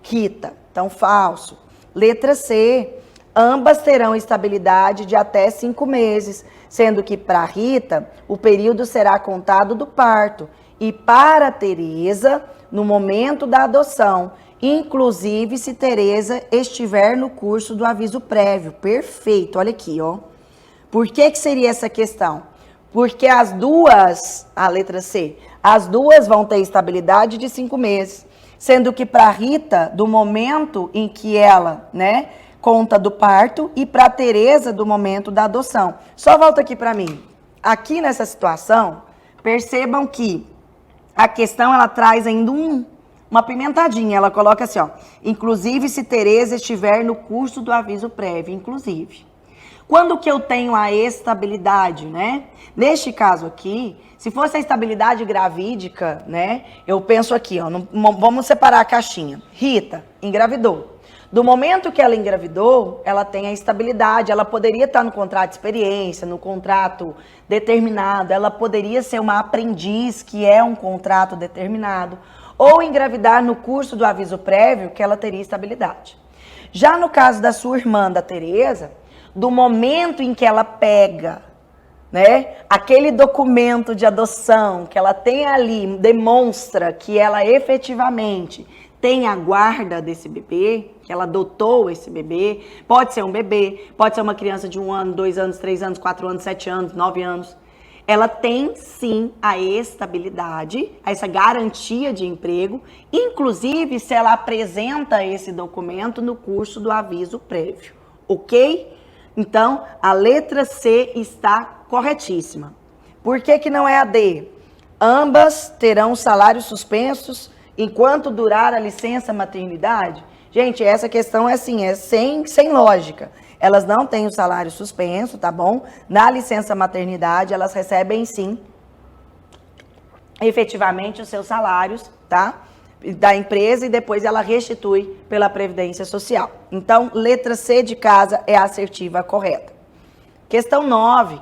Rita. Então, falso. Letra C. Ambas terão estabilidade de até 5 meses, sendo que para Rita, o período será contado do parto. E para Tereza, no momento da adoção, inclusive se Tereza estiver no curso do aviso prévio. Perfeito, olha aqui, ó. Por que seria essa questão? Porque as duas, a letra C, as duas vão ter estabilidade de 5 meses, sendo que para Rita, do momento em que ela, né, conta do parto, e para Tereza, do momento da adoção. Só volta aqui para mim. Aqui nessa situação, percebam que a questão, ela traz ainda uma pimentadinha. Ela coloca assim, ó. Inclusive, se Tereza estiver no curso do aviso prévio. Inclusive. Quando que eu tenho a estabilidade, né? Neste caso aqui, se fosse a estabilidade gravídica, né? Eu penso aqui, ó. Vamos separar a caixinha. Rita engravidou. Do momento que ela engravidou, ela tem a estabilidade, ela poderia estar no contrato de experiência, no contrato determinado, ela poderia ser uma aprendiz, que é um contrato determinado, ou engravidar no curso do aviso prévio, que ela teria estabilidade. Já no caso da sua irmã, da Tereza, do momento em que ela pega, né, aquele documento de adoção que ela tem ali, demonstra que ela efetivamente tem a guarda desse bebê, que ela adotou esse bebê, pode ser um bebê, pode ser uma criança de 1 ano, 2 anos, 3 anos, 4 anos, 7 anos, 9 anos. Ela tem sim a estabilidade, essa garantia de emprego, inclusive se ela apresenta esse documento no curso do aviso prévio, ok? Então, a letra C está corretíssima. Por que não é a D? Ambas terão salários suspensos enquanto durar a licença maternidade? Gente, essa questão é assim, é sem lógica. Elas não têm o salário suspenso, tá bom? Na licença maternidade, elas recebem sim, efetivamente, os seus salários, tá? Da empresa, e depois ela restitui pela Previdência Social. Então, letra C de casa é a assertiva correta. Questão 9.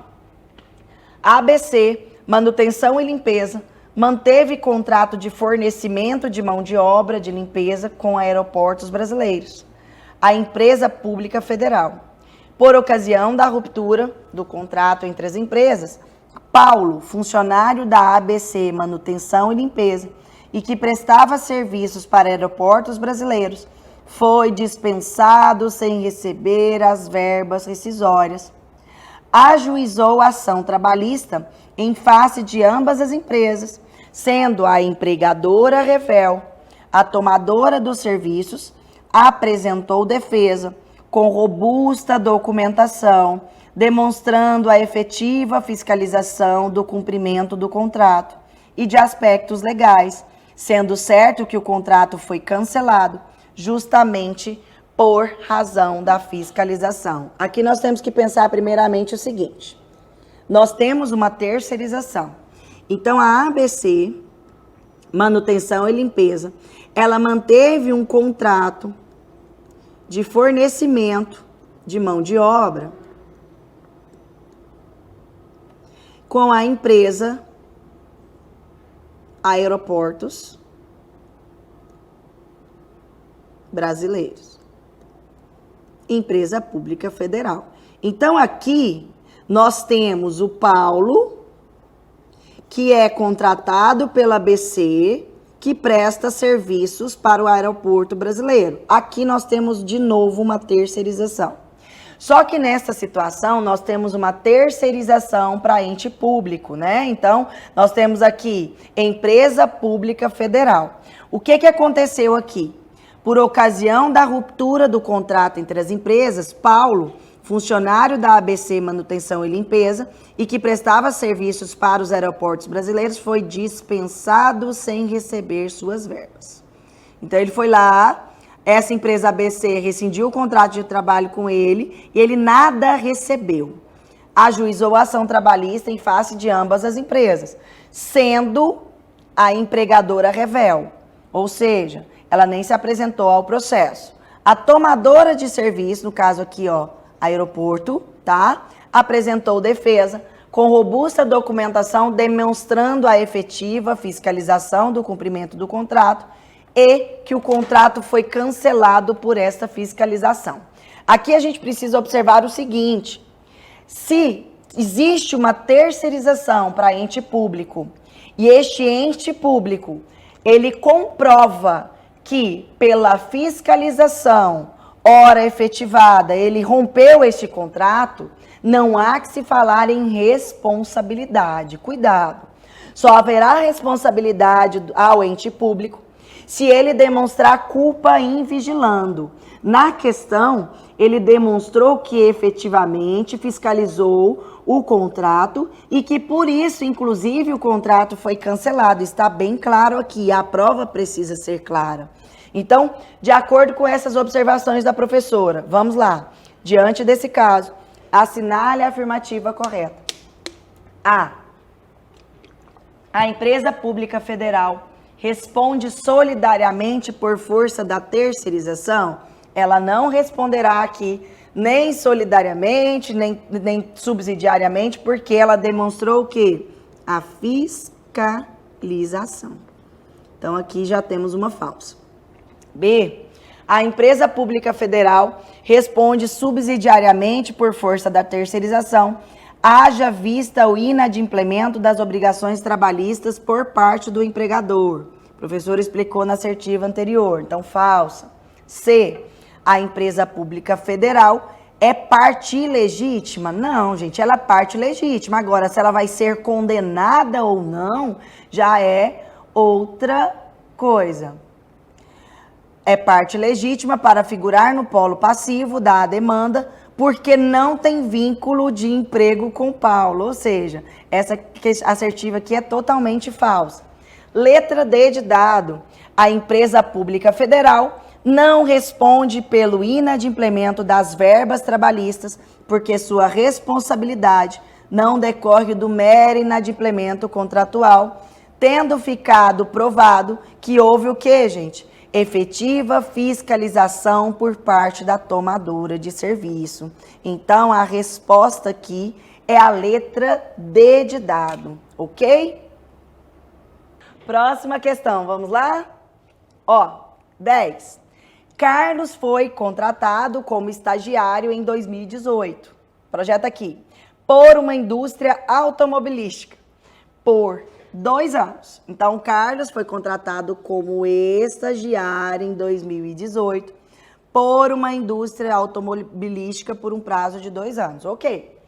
ABC, manutenção e limpeza, manteve contrato de fornecimento de mão de obra de limpeza com Aeroportos Brasileiros, a empresa pública federal. Por ocasião da ruptura do contrato entre as empresas, Paulo, funcionário da ABC Manutenção e Limpeza, e que prestava serviços para Aeroportos Brasileiros, foi dispensado sem receber as verbas rescisórias. Ajuizou a ação trabalhista em face de ambas as empresas, sendo a empregadora Revel, a tomadora dos serviços, apresentou defesa com robusta documentação, demonstrando a efetiva fiscalização do cumprimento do contrato e de aspectos legais, sendo certo que o contrato foi cancelado justamente por razão da fiscalização. Aqui nós temos que pensar primeiramente o seguinte: nós temos uma terceirização. Então a ABC, Manutenção e Limpeza, ela manteve um contrato de fornecimento de mão de obra com a empresa Aeroportos Brasileiros, empresa pública federal. Então aqui nós temos o Paulo, que é contratado pela ABC, que presta serviços para o Aeroporto Brasileiro. Aqui nós temos de novo uma terceirização. Só que nessa situação nós temos uma terceirização para ente público, né? Então, nós temos aqui empresa pública federal. O que aconteceu aqui? Por ocasião da ruptura do contrato entre as empresas, Paulo, funcionário da ABC Manutenção e Limpeza e que prestava serviços para os Aeroportos Brasileiros, foi dispensado sem receber suas verbas. Então, ele foi lá. Essa empresa ABC rescindiu o contrato de trabalho com ele e ele nada recebeu. Ajuizou a ação trabalhista em face de ambas as empresas, sendo a empregadora Revel, ou seja, ela nem se apresentou ao processo. A tomadora de serviço, no caso aqui, ó, Aeroporto, tá? Apresentou defesa com robusta documentação demonstrando a efetiva fiscalização do cumprimento do contrato e que o contrato foi cancelado por esta fiscalização. Aqui a gente precisa observar o seguinte: se existe uma terceirização para ente público e este ente público, ele comprova que pela fiscalização, hora efetivada, ele rompeu este contrato, não há que se falar em responsabilidade. Cuidado! Só haverá responsabilidade ao ente público se ele demonstrar culpa invigilando. Na questão, ele demonstrou que efetivamente fiscalizou o contrato e que por isso, inclusive, o contrato foi cancelado. Está bem claro aqui, a prova precisa ser clara. Então, de acordo com essas observações da professora, vamos lá. Diante desse caso, assinale a afirmativa correta. A empresa pública federal responde solidariamente por força da terceirização? Ela não responderá aqui nem solidariamente, nem subsidiariamente, porque ela demonstrou o quê? A fiscalização. Então, aqui já temos uma falsa. B. A empresa pública federal responde subsidiariamente por força da terceirização, haja vista o inadimplemento das obrigações trabalhistas por parte do empregador. O professor explicou na assertiva anterior, então falsa. C. A empresa pública federal é parte ilegítima? Não, gente, ela é parte legítima. Agora, se ela vai ser condenada ou não, já é outra coisa. É parte legítima para figurar no polo passivo da demanda, porque não tem vínculo de emprego com Paulo. Ou seja, essa assertiva aqui é totalmente falsa. Letra D de dado. A empresa pública federal não responde pelo inadimplemento das verbas trabalhistas, porque sua responsabilidade não decorre do mero inadimplemento contratual, tendo ficado provado que houve o quê, gente? Efetiva fiscalização por parte da tomadora de serviço. Então, a resposta aqui é a letra D de dado, ok? Próxima questão, vamos lá? Ó, 10. Carlos foi contratado como estagiário em 2018. Projeto aqui. Por uma indústria automobilística. Por 2 anos. Então, Carlos foi contratado como estagiário em 2018 por uma indústria automobilística por um prazo de 2 anos. Ok.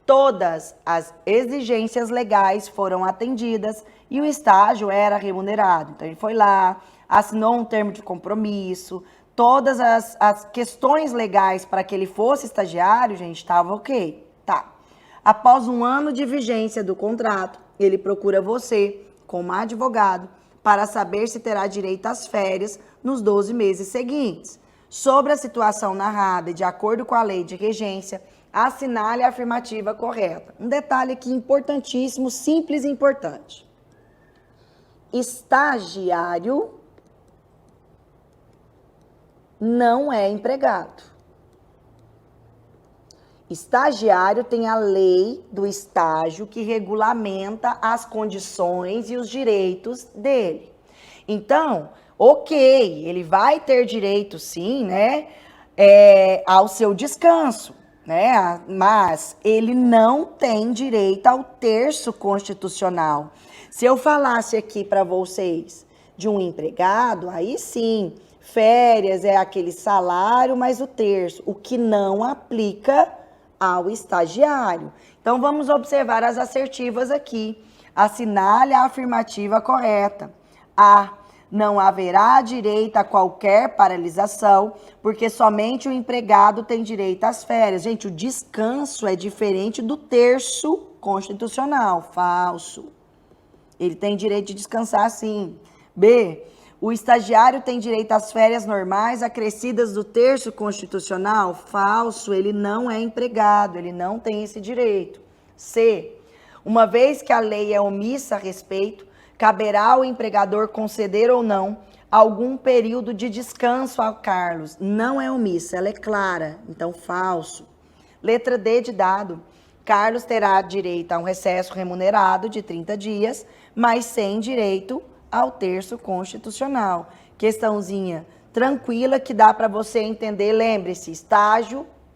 Todas as exigências legais foram atendidas e o estágio era remunerado. Então, ele foi lá, assinou um termo de compromisso, todas as questões legais para que ele fosse estagiário, gente, estava ok. Tá. Após 1 ano de vigência do contrato, ele procura você, como advogado, para saber se terá direito às férias nos 12 meses seguintes. Sobre a situação narrada e de acordo com a lei de regência, assinale a afirmativa correta. Um detalhe aqui importantíssimo, simples e importante. Estagiário não é empregado. Estagiário tem a lei do estágio que regulamenta as condições e os direitos dele. Então, ok, ele vai ter direito sim, né, ao seu descanso, né, mas ele não tem direito ao terço constitucional. Se eu falasse aqui para vocês de um empregado, aí sim, férias é aquele salário mais o terço, o que não aplica ao estagiário. Então, vamos observar as assertivas aqui. Assinale a afirmativa correta. A. Não haverá direito a qualquer paralisação, porque somente o empregado tem direito às férias. Gente, o descanso é diferente do terço constitucional. Falso. Ele tem direito de descansar, sim. B. O estagiário tem direito às férias normais acrescidas do terço constitucional? Falso, ele não é empregado, ele não tem esse direito. C. Uma vez que a lei é omissa a respeito, caberá ao empregador conceder ou não algum período de descanso ao Carlos. Não é omissa, ela é clara, então falso. Letra D de dado. Carlos terá direito a um recesso remunerado de 30 dias, mas sem direito ao terço constitucional. Questãozinha tranquila que dá para você entender. Lembre-se,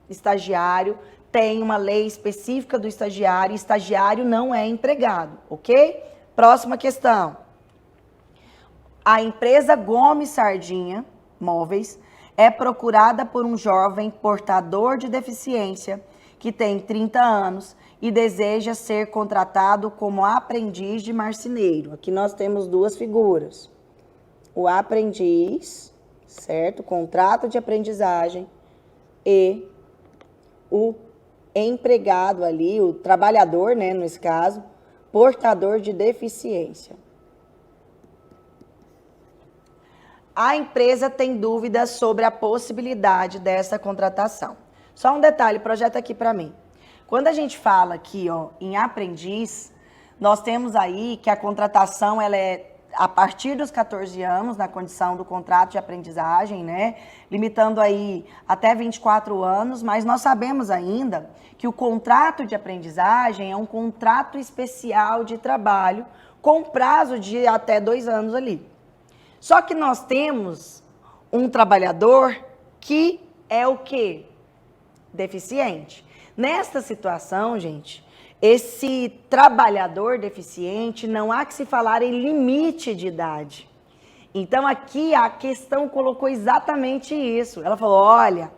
estagiário, tem uma lei específica do estagiário, estagiário não é empregado, ok? Próxima questão. A empresa Gomes Sardinha Móveis é procurada por um jovem portador de deficiência que tem 30 anos e deseja ser contratado como aprendiz de marceneiro. Aqui nós temos 2 figuras. O aprendiz, certo? Contrato de aprendizagem e o empregado ali, o trabalhador, né, nesse caso, portador de deficiência. A empresa tem dúvidas sobre a possibilidade dessa contratação. Só um detalhe, projeta aqui para mim. Quando a gente fala aqui, ó, em aprendiz, nós temos aí que a contratação ela é a partir dos 14 anos, na condição do contrato de aprendizagem, né? Limitando aí até 24 anos, mas nós sabemos ainda que o contrato de aprendizagem é um contrato especial de trabalho com prazo de até 2 anos ali. Só que nós temos um trabalhador que é o quê? Deficiente. Nesta situação, gente, esse trabalhador deficiente, não há que se falar em limite de idade. Então, aqui a questão colocou exatamente isso. Ela falou, olha,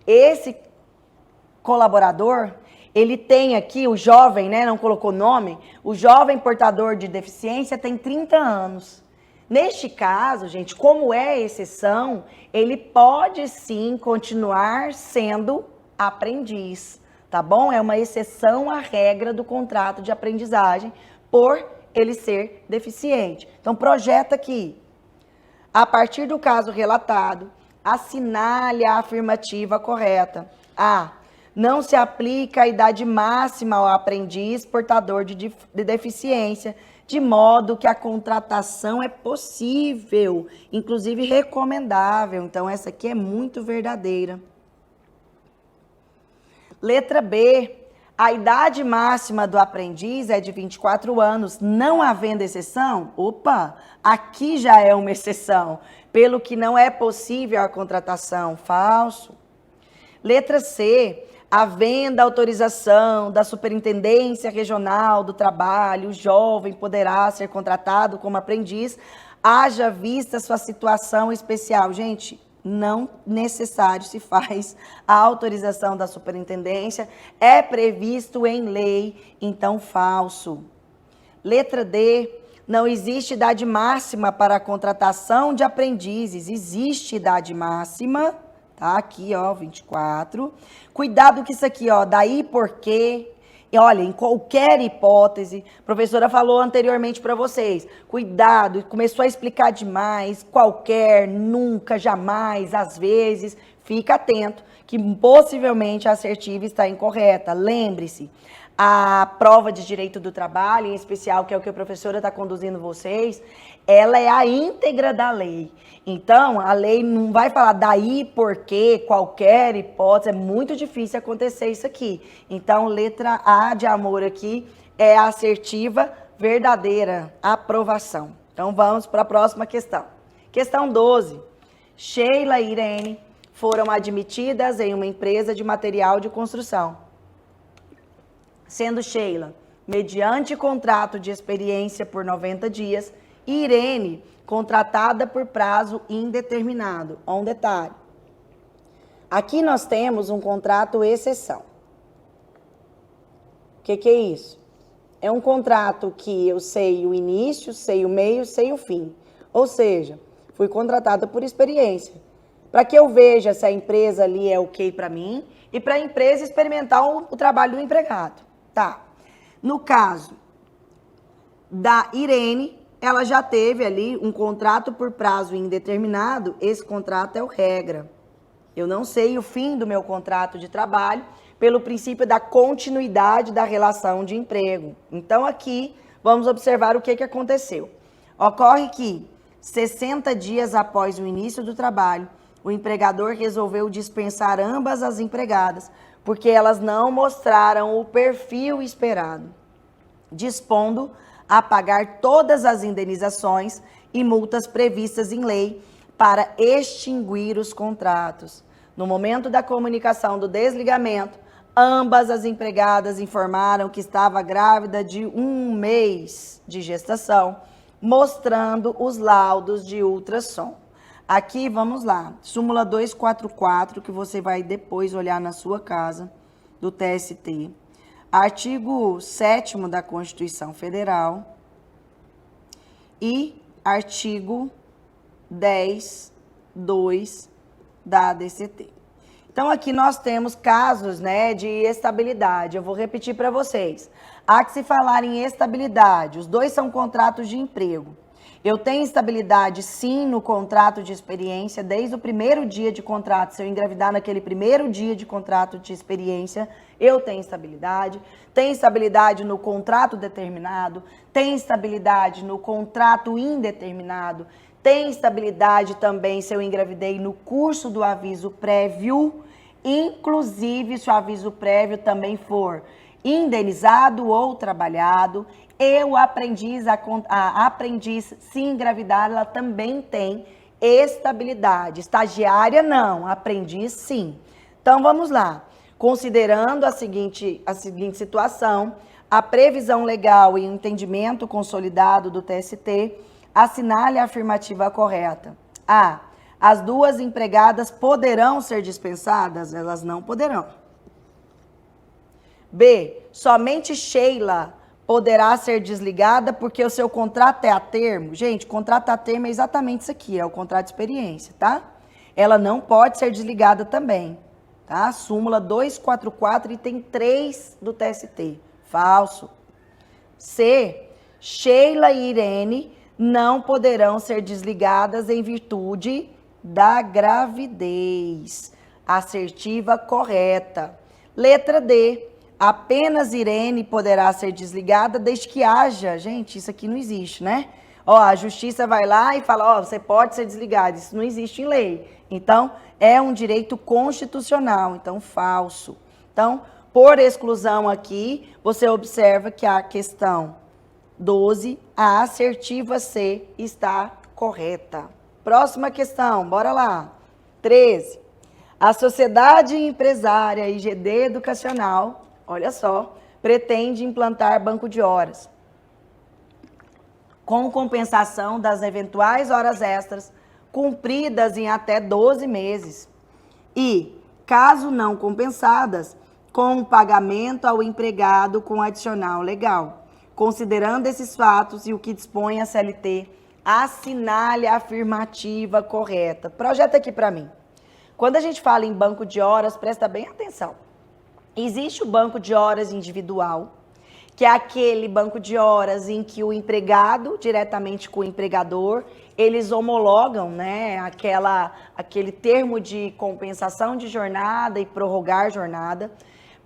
esse colaborador, ele tem aqui, o jovem, né, não colocou nome, o jovem portador de deficiência tem 30 anos. Neste caso, gente, como é exceção, ele pode sim continuar sendo aprendiz. Tá bom? É uma exceção à regra do contrato de aprendizagem por ele ser deficiente. Então, projeta aqui. A partir do caso relatado, assinale a afirmativa correta. A. Não se aplica a idade máxima ao aprendiz portador de deficiência, de modo que a contratação é possível, inclusive recomendável. Então, essa aqui é muito verdadeira. Letra B, A idade máxima do aprendiz é de 24 anos, não havendo exceção? Opa, aqui já é uma exceção, pelo que não é possível a contratação. Falso. Letra C, havendo autorização da Superintendência Regional do Trabalho, o jovem poderá ser contratado como aprendiz, haja vista sua situação especial. Gente, não necessário se faz a autorização da superintendência, é previsto em lei, então falso. Letra D, não existe idade máxima para a contratação de aprendizes, existe idade máxima, tá? Aqui, ó, 24. Cuidado com isso aqui, ó, daí porque... E olha, em qualquer hipótese, a professora falou anteriormente para vocês, cuidado, começou a explicar demais, qualquer, nunca, jamais, às vezes, fica atento, que possivelmente a assertiva está incorreta. Lembre-se, a prova de direito do trabalho, em especial, que é o que a professora está conduzindo vocês, ela é a íntegra da lei. Então, a lei não vai falar daí porque, qualquer hipótese, é muito difícil acontecer isso aqui. Então, letra A de amor aqui é a assertiva verdadeira, aprovação. Então, vamos para a próxima questão. Questão 12. Sheila e Irene foram admitidas em uma empresa de material de construção. Sendo Sheila, mediante contrato de experiência por 90 dias, e Irene, contratada por prazo indeterminado. Ó, um detalhe. Aqui nós temos um contrato exceção. O que é isso? É um contrato que eu sei o início, sei o meio, sei o fim. Ou seja, fui contratada por experiência. Para que eu veja se a empresa ali é ok para mim e para a empresa experimentar o trabalho do empregado. Tá. No caso da Irene, ela já teve ali um contrato por prazo indeterminado, esse contrato é o regra. Eu não sei o fim do meu contrato de trabalho pelo princípio da continuidade da relação de emprego. Então, aqui, vamos observar o que aconteceu. Ocorre que, 60 dias após o início do trabalho, o empregador resolveu dispensar ambas as empregadas, porque elas não mostraram o perfil esperado, dispondo a pagar todas as indenizações e multas previstas em lei para extinguir os contratos. No momento da comunicação do desligamento, ambas as empregadas informaram que estava grávida de 1 mês de gestação, mostrando os laudos de ultrassom. Aqui, vamos lá, súmula 244, que você vai depois olhar na sua casa, do TST. Artigo 7º da Constituição Federal e artigo 10.2 da ADCT. Então, aqui nós temos casos, né, de estabilidade. Eu vou repetir para vocês. Há que se falar em estabilidade. Os dois são contratos de emprego. Eu tenho estabilidade, sim, no contrato de experiência, desde o primeiro dia de contrato. Se eu engravidar naquele primeiro dia de contrato de experiência, eu tenho estabilidade. Tem estabilidade no contrato determinado, tem estabilidade no contrato indeterminado, tem estabilidade também se eu engravidei no curso do aviso prévio, inclusive se o aviso prévio também for indenizado ou trabalhado. E o aprendiz, a aprendiz, se engravidar, ela também tem estabilidade. Estagiária, não. Aprendiz, sim. Então, vamos lá. Considerando a seguinte situação, a previsão legal e o entendimento consolidado do TST, assinale a afirmativa correta. A. As duas empregadas poderão ser dispensadas? Elas não poderão. B. Somente Sheila poderá ser desligada porque o seu contrato é a termo. Gente, contrato a termo é exatamente isso aqui, é o contrato de experiência, tá? Ela não pode ser desligada também, tá? Súmula 244 e tem 3 do TST. Falso. C. Sheila e Irene não poderão ser desligadas em virtude da gravidez. Assertiva correta. Letra D. Apenas Irene poderá ser desligada desde que haja... Gente, isso aqui não existe, né? Ó, a justiça vai lá e fala, ó, você pode ser desligado. Isso não existe em lei. Então, é um direito constitucional. Então, falso. Então, por exclusão aqui, você observa que a questão 12, a assertiva C está correta. Próxima questão, bora lá. 13. A Sociedade Empresária IGD Educacional, olha só, pretende implantar banco de horas com compensação das eventuais horas extras cumpridas em até 12 meses e, caso não compensadas, com pagamento ao empregado com adicional legal. Considerando esses fatos e o que dispõe a CLT, assinale a afirmativa correta. Projeta aqui para mim. Quando a gente fala em banco de horas, presta bem atenção. Existe o banco de horas individual, que é aquele banco de horas em que o empregado, diretamente com o empregador, eles homologam, né, aquele termo de compensação de jornada e prorrogar jornada.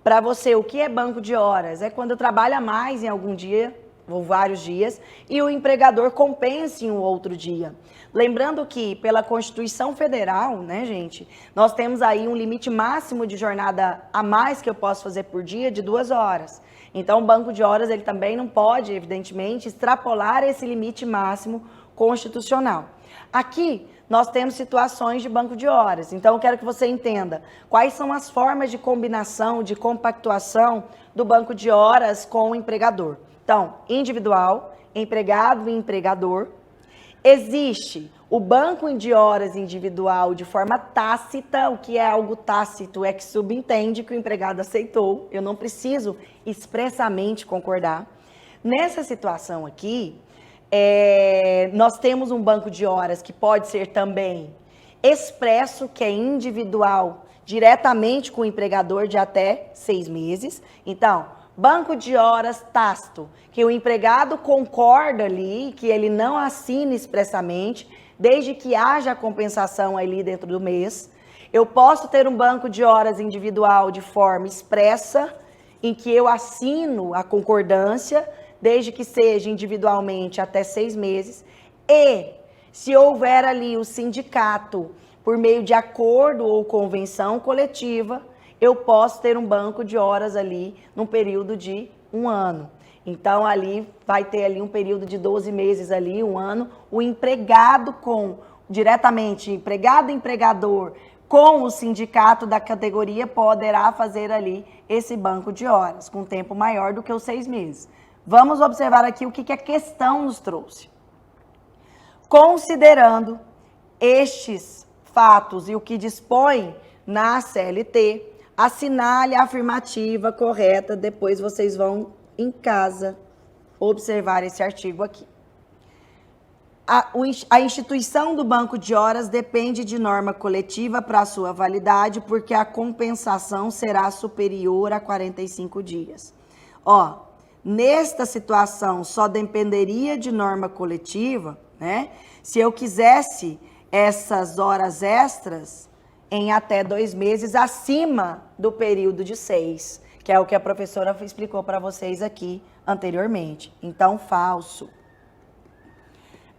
Para você, o que é banco de horas? É quando trabalha mais em algum dia, ou vários dias, e o empregador compensa em um outro dia. Lembrando que, pela Constituição Federal, né, gente, nós temos aí um limite máximo de jornada a mais que eu posso fazer por dia de 2 horas. Então, o banco de horas, ele também não pode, evidentemente, extrapolar esse limite máximo constitucional. Aqui, nós temos situações de banco de horas. Então, eu quero que você entenda quais são as formas de combinação, de compactuação do banco de horas com o empregador. Então, individual, empregado e empregador. Existe o banco de horas individual de forma tácita. O que é algo tácito é que subentende que o empregado aceitou. Eu não preciso expressamente concordar. Nessa situação aqui, nós temos um banco de horas que pode ser também expresso, que é individual, diretamente com o empregador de até 6 meses. Então, banco de horas tácito, que o empregado concorda ali, que ele não assina expressamente, desde que haja a compensação ali dentro do mês. Eu posso ter um banco de horas individual de forma expressa, em que eu assino a concordância, desde que seja individualmente até 6 meses. E, se houver ali o sindicato, por meio de acordo ou convenção coletiva, eu posso ter um banco de horas ali num período de 1 ano. Então, ali vai ter ali um período de 12 meses ali, 1 ano, o empregado diretamente, empregado e empregador, com o sindicato da categoria, poderá fazer ali esse banco de horas, com tempo maior do que os 6 meses. Vamos observar aqui o que a questão nos trouxe. Considerando estes fatos e o que dispõe na CLT, assinale a afirmativa correta, depois vocês vão em casa observar esse artigo aqui. A instituição do banco de horas depende de norma coletiva para sua validade, porque a compensação será superior a 45 dias. Nesta situação, só dependeria de norma coletiva, né? Se eu quisesse essas horas extras em até 2 meses acima do período de 6, que é o que a professora explicou para vocês aqui anteriormente. Então, falso.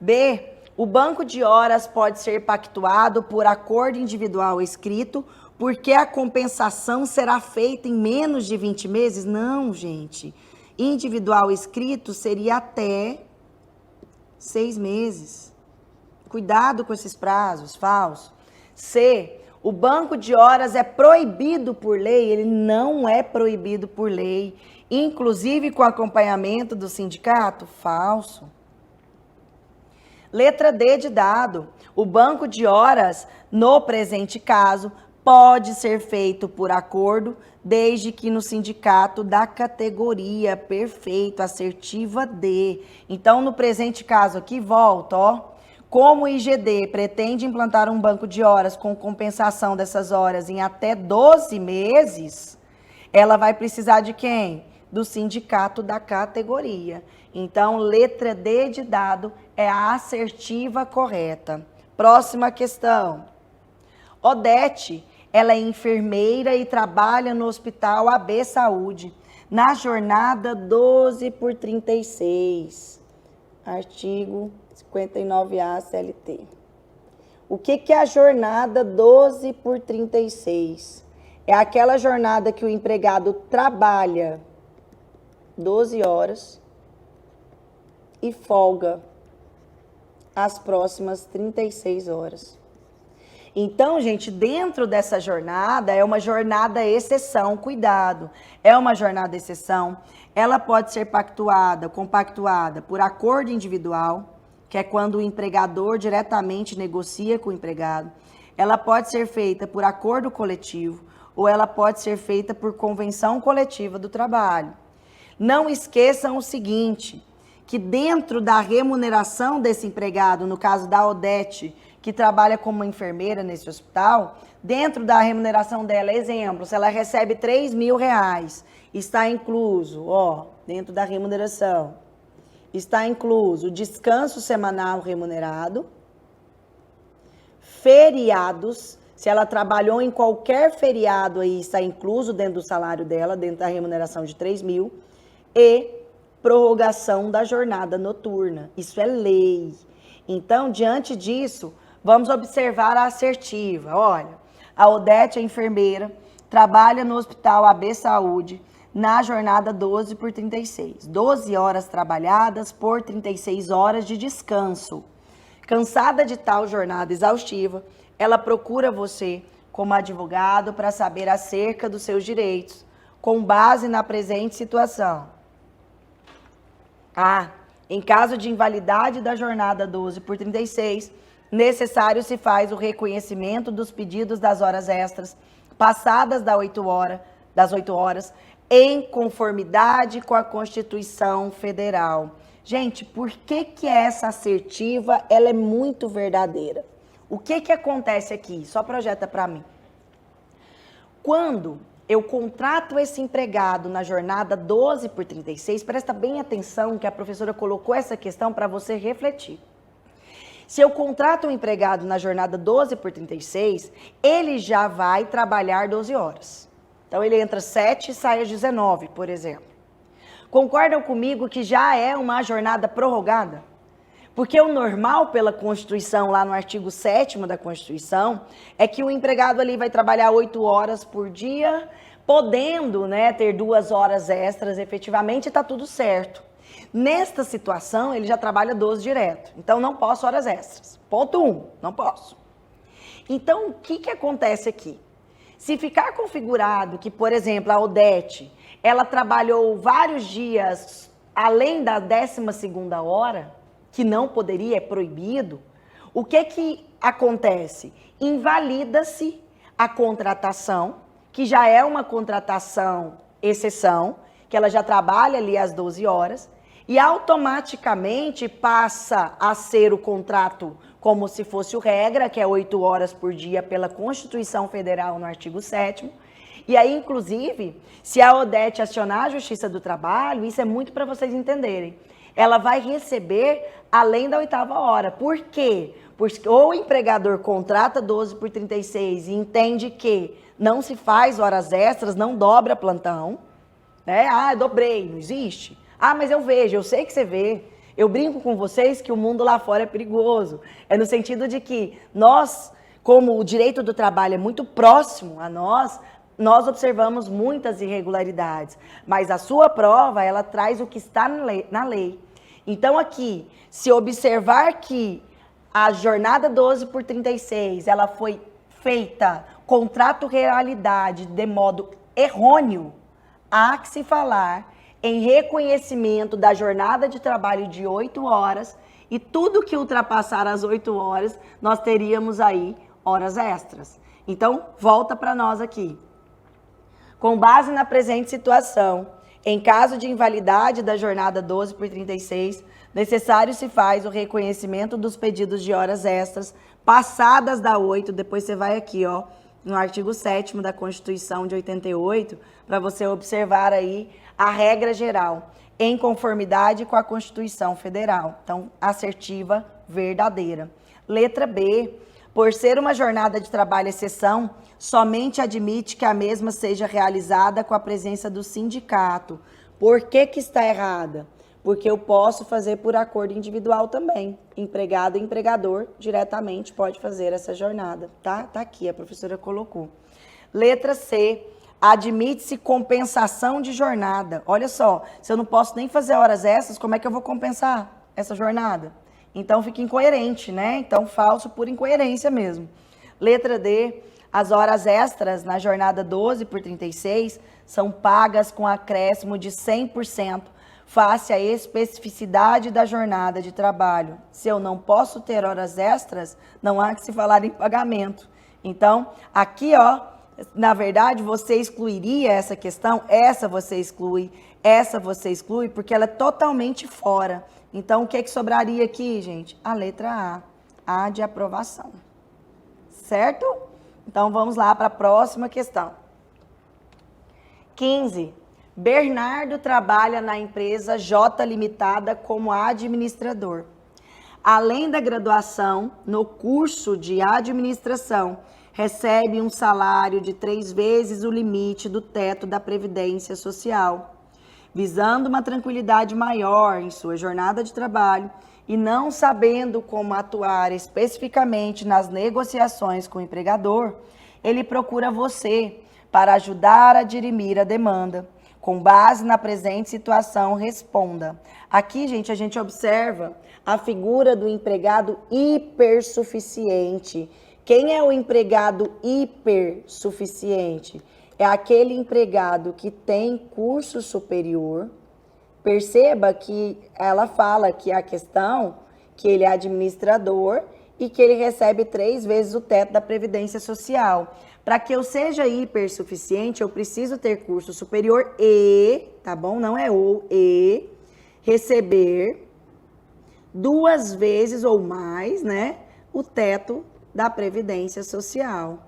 B. O banco de horas pode ser pactuado por acordo individual escrito, porque a compensação será feita em menos de 20 meses? Não, gente. Individual escrito seria até 6 meses. Cuidado com esses prazos, falso. C. O banco de horas é proibido por lei? Ele não é proibido por lei, inclusive com acompanhamento do sindicato? Falso. Letra D de dado. O banco de horas, no presente caso, pode ser feito por acordo, desde que no sindicato da categoria. Perfeito, assertiva D. Então, no presente caso aqui, volta, Como o IGD pretende implantar um banco de horas com compensação dessas horas em até 12 meses, ela vai precisar de quem? Do sindicato da categoria. Então, letra D de dado é a assertiva correta. Próxima questão. Odete, ela é enfermeira e trabalha no Hospital AB Saúde, na jornada 12/36, artigo 59A CLT. O que é a jornada 12/36? é aquela jornada que o empregado trabalha 12 horas e folga as próximas 36 horas. Então, gente, dentro dessa jornada, é uma jornada exceção, cuidado, é uma jornada exceção, ela pode ser compactuada por acordo individual, que é quando o empregador diretamente negocia com o empregado, ela pode ser feita por acordo coletivo, ou ela pode ser feita por convenção coletiva do trabalho. Não esqueçam o seguinte, que dentro da remuneração desse empregado, no caso da Odete, que trabalha como enfermeira nesse hospital, dentro da remuneração dela, exemplo, se ela recebe R$3.000, está incluso, dentro da remuneração, está incluso descanso semanal remunerado, feriados, se ela trabalhou em qualquer feriado aí, está incluso dentro do salário dela, dentro da remuneração de 3.000, e prorrogação da jornada noturna. Isso é lei. Então, diante disso, vamos observar a assertiva. Olha, a Odete, a enfermeira, trabalha no Hospital AB Saúde na jornada 12 por 36. 12 horas trabalhadas por 36 horas de descanso. Cansada de tal jornada exaustiva, ela procura você como advogado para saber acerca dos seus direitos, com base na presente situação. Em caso de invalidade da jornada 12 por 36, necessário se faz o reconhecimento dos pedidos das horas extras passadas das 8 horas, em conformidade com a Constituição Federal. Gente, por que essa assertiva ela é muito verdadeira? O que acontece aqui? Só projeta para mim. Quando eu contrato esse empregado na jornada 12 por 36, presta bem atenção que a professora colocou essa questão para você refletir. Se eu contrato um empregado na jornada 12 por 36, ele já vai trabalhar 12 horas. Então, ele entra às 7 e sai às 19, por exemplo. Concordam comigo que já é uma jornada prorrogada? Porque o normal pela Constituição, lá no artigo 7º da Constituição, é que o empregado ali vai trabalhar 8 horas por dia, podendo, ter 2 horas extras efetivamente, e está tudo certo. Nesta situação, ele já trabalha 12 direto. Então, não posso horas extras. Ponto 1, não posso. Então, o que acontece aqui? Se ficar configurado que, por exemplo, a Odete, ela trabalhou vários dias além da 12ª hora, que não poderia, é proibido, o que acontece? Invalida-se a contratação, que já é uma contratação exceção, que ela já trabalha ali às 12 horas, e automaticamente passa a ser o contrato como se fosse o regra, que é 8 horas por dia pela Constituição Federal no artigo 7º. E aí, inclusive, se a Odete acionar a Justiça do Trabalho, isso é muito para vocês entenderem, ela vai receber além da 8ª hora. Por quê? Porque ou o empregador contrata 12 por 36 e entende que não se faz horas extras, não dobra plantão, dobrei, não existe. Mas eu vejo, eu sei que você vê. Eu brinco com vocês que o mundo lá fora é perigoso. É no sentido de que nós, como o direito do trabalho é muito próximo a nós observamos muitas irregularidades. Mas a sua prova, ela traz o que está na lei. Então aqui, se observar que a jornada 12 por 36, ela foi feita, contrato realidade, de modo errôneo, há que se falar em reconhecimento da jornada de trabalho de 8 horas e tudo que ultrapassar as 8 horas, nós teríamos aí horas extras. Então, volta para nós aqui. Com base na presente situação, em caso de invalidade da jornada 12 por 36, necessário se faz o reconhecimento dos pedidos de horas extras passadas da 8, depois você vai aqui, no artigo 7º da Constituição de 88, para você observar aí a regra geral, em conformidade com a Constituição Federal. Então, assertiva, verdadeira. Letra B, por ser uma jornada de trabalho exceção, somente admite que a mesma seja realizada com a presença do sindicato. Por que está errada? Porque eu posso fazer por acordo individual também. Empregado e empregador diretamente pode fazer essa jornada, tá? Tá aqui, a professora colocou. Letra C, admite-se compensação de jornada. Olha só, se eu não posso nem fazer horas extras, como é que eu vou compensar essa jornada? Então fica incoerente, né? Então falso por incoerência mesmo. Letra D, as horas extras na jornada 12 por 36 são pagas com acréscimo de 100% face à especificidade da jornada de trabalho. Se eu não posso ter horas extras, não há que se falar em pagamento. Então, aqui, ó, na verdade, você excluiria essa questão, essa você exclui, porque ela é totalmente fora. Então, o que é que sobraria aqui, gente? A letra A de aprovação. Certo? Então, vamos lá para a próxima questão. 15. Bernardo trabalha na empresa J Limitada como administrador. Além da graduação, no curso de administração, recebe um salário de 3 vezes o limite do teto da Previdência Social. Visando uma tranquilidade maior em sua jornada de trabalho e não sabendo como atuar especificamente nas negociações com o empregador, ele procura você para ajudar a dirimir a demanda. Com base na presente situação, responda. Aqui, gente, a gente observa a figura do empregado hipersuficiente. Quem é o empregado hipersuficiente? É aquele empregado que tem curso superior. Perceba que ela fala que a questão, que ele é administrador e que ele recebe 3 vezes o teto da Previdência Social. Para que eu seja hipersuficiente, eu preciso ter curso superior e, tá bom? Não é ou, e, receber 2 vezes ou mais, né, o teto da Previdência Social.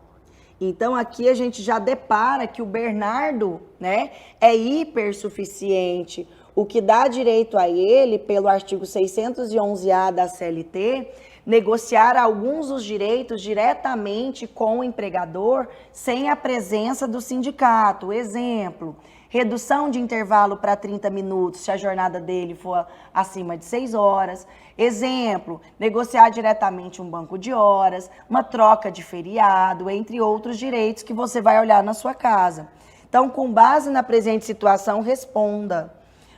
Então, aqui a gente já depara que o Bernardo, né, é hipersuficiente, o que dá direito a ele, pelo artigo 611-A da CLT, negociar alguns dos direitos diretamente com o empregador sem a presença do sindicato. Exemplo, redução de intervalo para 30 minutos se a jornada dele for acima de 6 horas. Exemplo, negociar diretamente um banco de horas, uma troca de feriado, entre outros direitos que você vai olhar na sua casa. Então, com base na presente situação, responda.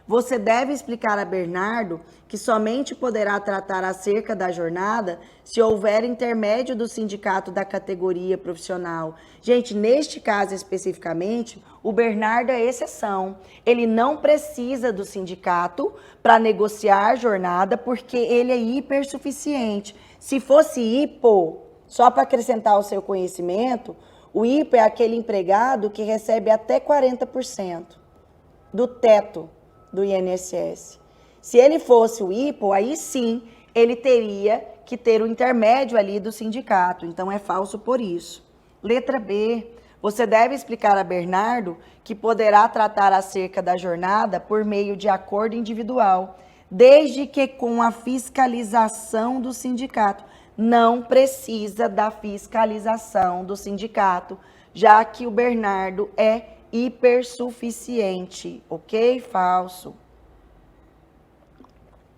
Você deve explicar a Bernardo que somente poderá tratar acerca da jornada se houver intermédio do sindicato da categoria profissional. Gente, neste caso especificamente, o Bernardo é exceção. Ele não precisa do sindicato para negociar a jornada porque ele é hipersuficiente. Se fosse hipo, só para acrescentar ao seu conhecimento, o hipo é aquele empregado que recebe até 40% do teto do INSS. Se ele fosse o hipo, aí sim, ele teria que ter o intermédio ali do sindicato. Então, é falso por isso. Letra B, você deve explicar a Bernardo que poderá tratar acerca da jornada por meio de acordo individual, desde que com a fiscalização do sindicato. Não precisa da fiscalização do sindicato, já que o Bernardo é hipersuficiente, ok? Falso.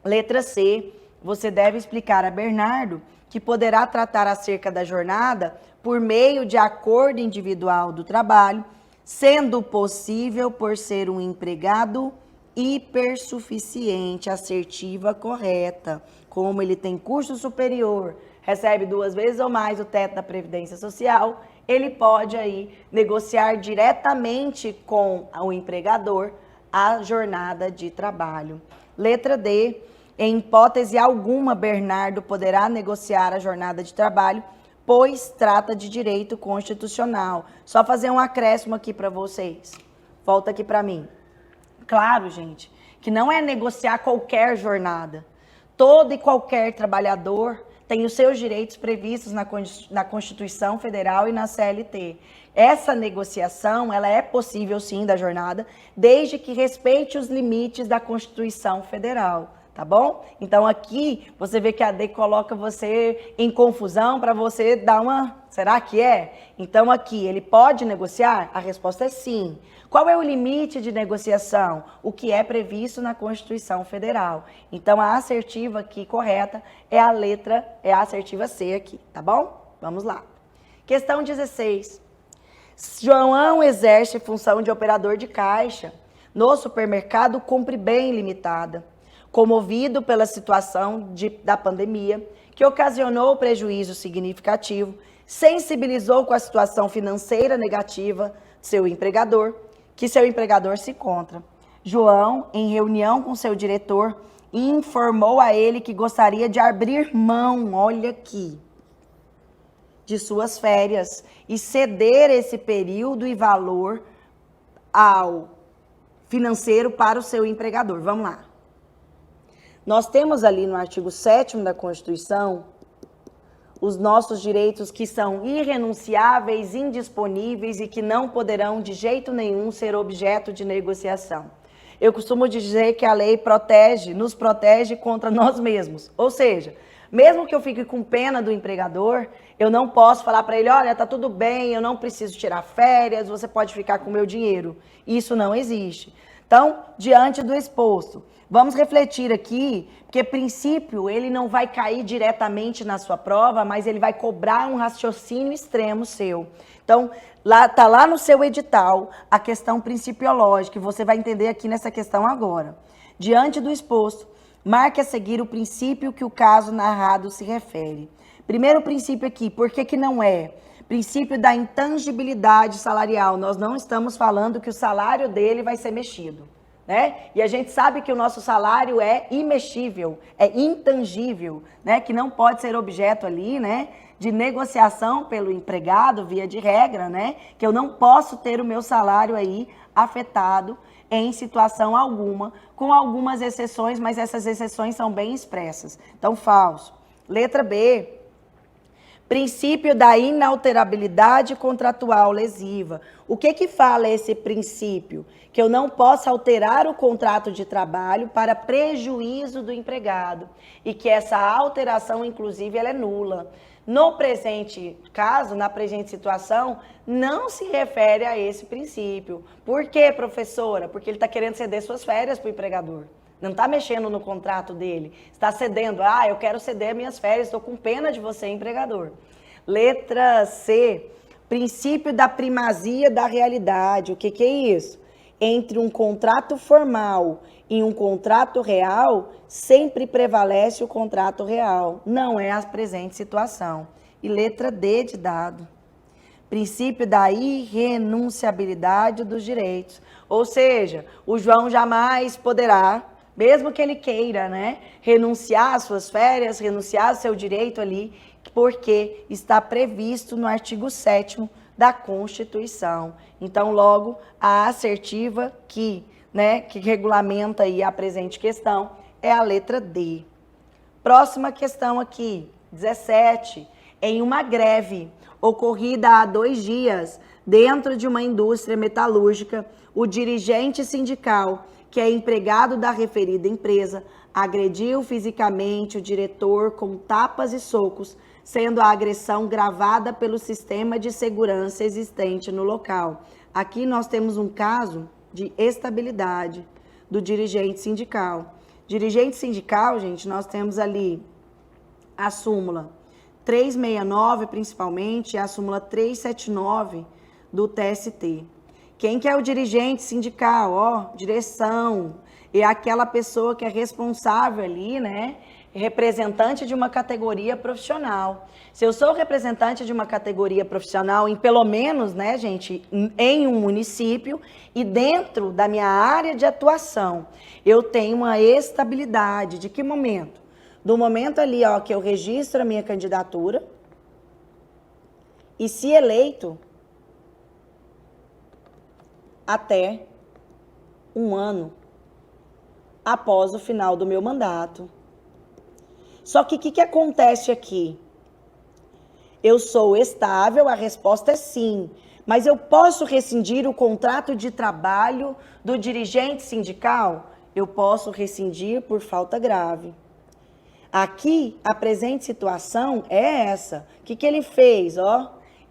Letra C, você deve explicar a Bernardo que poderá tratar acerca da jornada por meio de acordo individual do trabalho, sendo possível por ser um empregado hipersuficiente, assertiva correta. Como ele tem curso superior, recebe 2 vezes ou mais o teto da Previdência Social, ele pode aí negociar diretamente com o empregador a jornada de trabalho. Letra D, em hipótese alguma, Bernardo poderá negociar a jornada de trabalho, pois trata de direito constitucional. Só fazer um acréscimo aqui para vocês. Volta aqui para mim. Claro, gente, que não é negociar qualquer jornada. Todo e qualquer trabalhador tem os seus direitos previstos na Constituição Federal e na CLT. Essa negociação, ela é possível sim da jornada, desde que respeite os limites da Constituição Federal, tá bom? Então aqui você vê que a D coloca você em confusão para você dar uma... Será que é? Então aqui, ele pode negociar? A resposta é sim. Qual é o limite de negociação? O que é previsto na Constituição Federal. Então a assertiva aqui correta é a assertiva C aqui, tá bom? Vamos lá. Questão 16. João exerce função de operador de caixa no supermercado Compre Bem Limitada, comovido pela situação da pandemia, que ocasionou prejuízo significativo, sensibilizou com a situação financeira negativa que seu empregador se encontra. João, em reunião com seu diretor, informou a ele que gostaria de abrir mão, olha aqui, de suas férias e ceder esse período e valor ao financeiro para o seu empregador. Vamos lá. Nós temos ali no artigo 7º da Constituição os nossos direitos que são irrenunciáveis, indisponíveis e que não poderão de jeito nenhum ser objeto de negociação. Eu costumo dizer que a lei nos protege contra nós mesmos. Ou seja, mesmo que eu fique com pena do empregador, eu não posso falar para ele, olha, tá tudo bem, eu não preciso tirar férias, você pode ficar com o meu dinheiro. Isso não existe. Então, diante do exposto, vamos refletir aqui, porque princípio ele não vai cair diretamente na sua prova, mas ele vai cobrar um raciocínio extremo seu. Então, tá lá no seu edital a questão principiológica, e você vai entender aqui nessa questão agora. Diante do exposto, marque a seguir o princípio que o caso narrado se refere. Primeiro princípio aqui, por que não é? Princípio da intangibilidade salarial. Nós não estamos falando que o salário dele vai ser mexido, né? E a gente sabe que o nosso salário é imexível, é intangível, né? Que não pode ser objeto ali, né? De negociação pelo empregado, via de regra, né? Que eu não posso ter o meu salário aí afetado em situação alguma, com algumas exceções, mas essas exceções são bem expressas. Então, falso. Letra B. Princípio da inalterabilidade contratual lesiva. O que fala esse princípio? Que eu não posso alterar o contrato de trabalho para prejuízo do empregado e que essa alteração, inclusive, ela é nula. No presente caso, na presente situação, não se refere a esse princípio. Por quê, professora? Porque ele está querendo ceder suas férias para o empregador. Não está mexendo no contrato dele. Está cedendo. Eu quero ceder minhas férias, estou com pena de você, empregador. Letra C. Princípio da primazia da realidade. O que é isso? Entre um contrato formal e um contrato real, sempre prevalece o contrato real. Não é a presente situação. E letra D de dado. Princípio da irrenunciabilidade dos direitos. Ou seja, o João jamais poderá, mesmo que ele queira, né, renunciar às suas férias, renunciar ao seu direito ali, porque está previsto no artigo 7º da Constituição. Então, logo, a assertiva que regulamenta aí a presente questão é a letra D. Próxima questão aqui, 17. Em uma greve ocorrida há 2 dias dentro de uma indústria metalúrgica, o dirigente sindical, que é empregado da referida empresa, agrediu fisicamente o diretor com tapas e socos, sendo a agressão gravada pelo sistema de segurança existente no local. Aqui nós temos um caso de estabilidade do dirigente sindical. Dirigente sindical, gente, nós temos ali a súmula 369, principalmente, e a súmula 379 do TST. Quem que é o dirigente sindical? Direção. É aquela pessoa que é responsável ali, né? Representante de uma categoria profissional. Se eu sou representante de uma categoria profissional, em pelo menos, né, gente, em um município e dentro da minha área de atuação, eu tenho uma estabilidade. De que momento? Do momento ali, que eu registro a minha candidatura e, se eleito, até 1 ano após o final do meu mandato. Só que o que acontece aqui? Eu sou estável, a resposta é sim, mas eu posso rescindir o contrato de trabalho do dirigente sindical? Eu posso rescindir por falta grave. Aqui, a presente situação é essa. O que ele fez?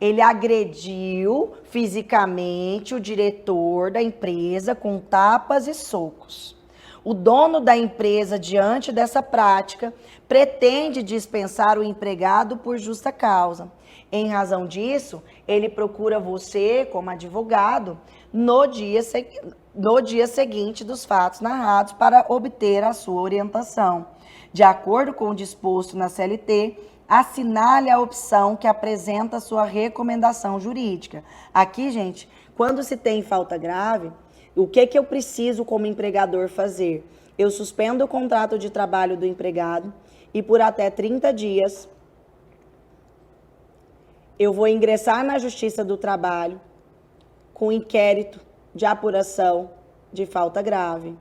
Ele agrediu fisicamente o diretor da empresa com tapas e socos. O dono da empresa, diante dessa prática, pretende dispensar o empregado por justa causa. Em razão disso, ele procura você, como advogado, no dia seguinte dos fatos narrados para obter a sua orientação. De acordo com o disposto na CLT, assinale a opção que apresenta sua recomendação jurídica. Aqui, gente, quando se tem falta grave, o que eu preciso como empregador fazer? Eu suspendo o contrato de trabalho do empregado e por até 30 dias eu vou ingressar na Justiça do Trabalho com inquérito de apuração de falta grave.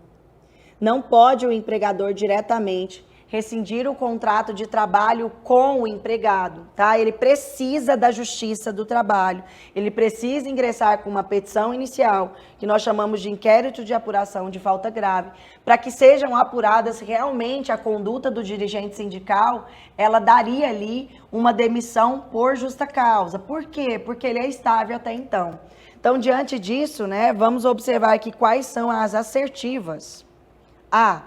Não pode o empregador diretamente rescindir o contrato de trabalho com o empregado, tá? Ele precisa da Justiça do Trabalho, ele precisa ingressar com uma petição inicial, que nós chamamos de inquérito de apuração de falta grave, para que sejam apuradas realmente a conduta do dirigente sindical, ela daria ali uma demissão por justa causa. Por quê? Porque ele é estável até então. Então, diante disso, né, vamos observar aqui quais são as assertivas. A.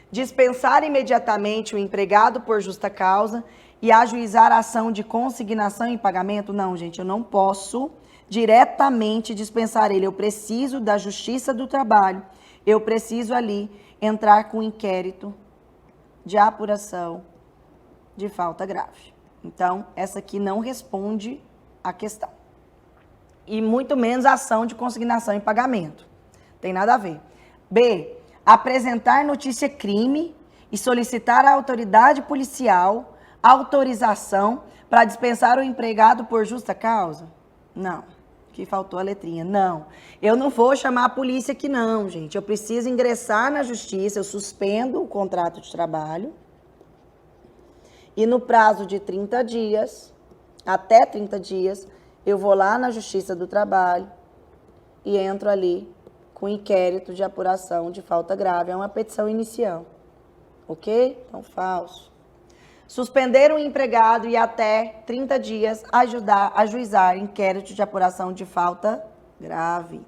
Dispensar imediatamente o empregado por justa causa e ajuizar a ação de consignação em pagamento? Não, gente, eu não posso diretamente dispensar ele. Eu preciso da Justiça do Trabalho. Eu preciso ali entrar com inquérito de apuração de falta grave. Então, essa aqui não responde à questão. E muito menos a ação de consignação em pagamento. Tem nada a ver. B. Apresentar notícia crime e solicitar à autoridade policial autorização para dispensar o empregado por justa causa? Não. Aqui faltou a letrinha. Não. Eu não vou chamar a polícia aqui não, gente. Eu preciso ingressar na justiça, eu suspendo o contrato de trabalho e no prazo de 30 dias, até 30 dias, eu vou lá na Justiça do Trabalho e entro ali com inquérito de apuração de falta grave. É uma petição inicial. Ok? Então, falso. Suspender um empregado e até 30 dias ajuizar inquérito de apuração de falta grave.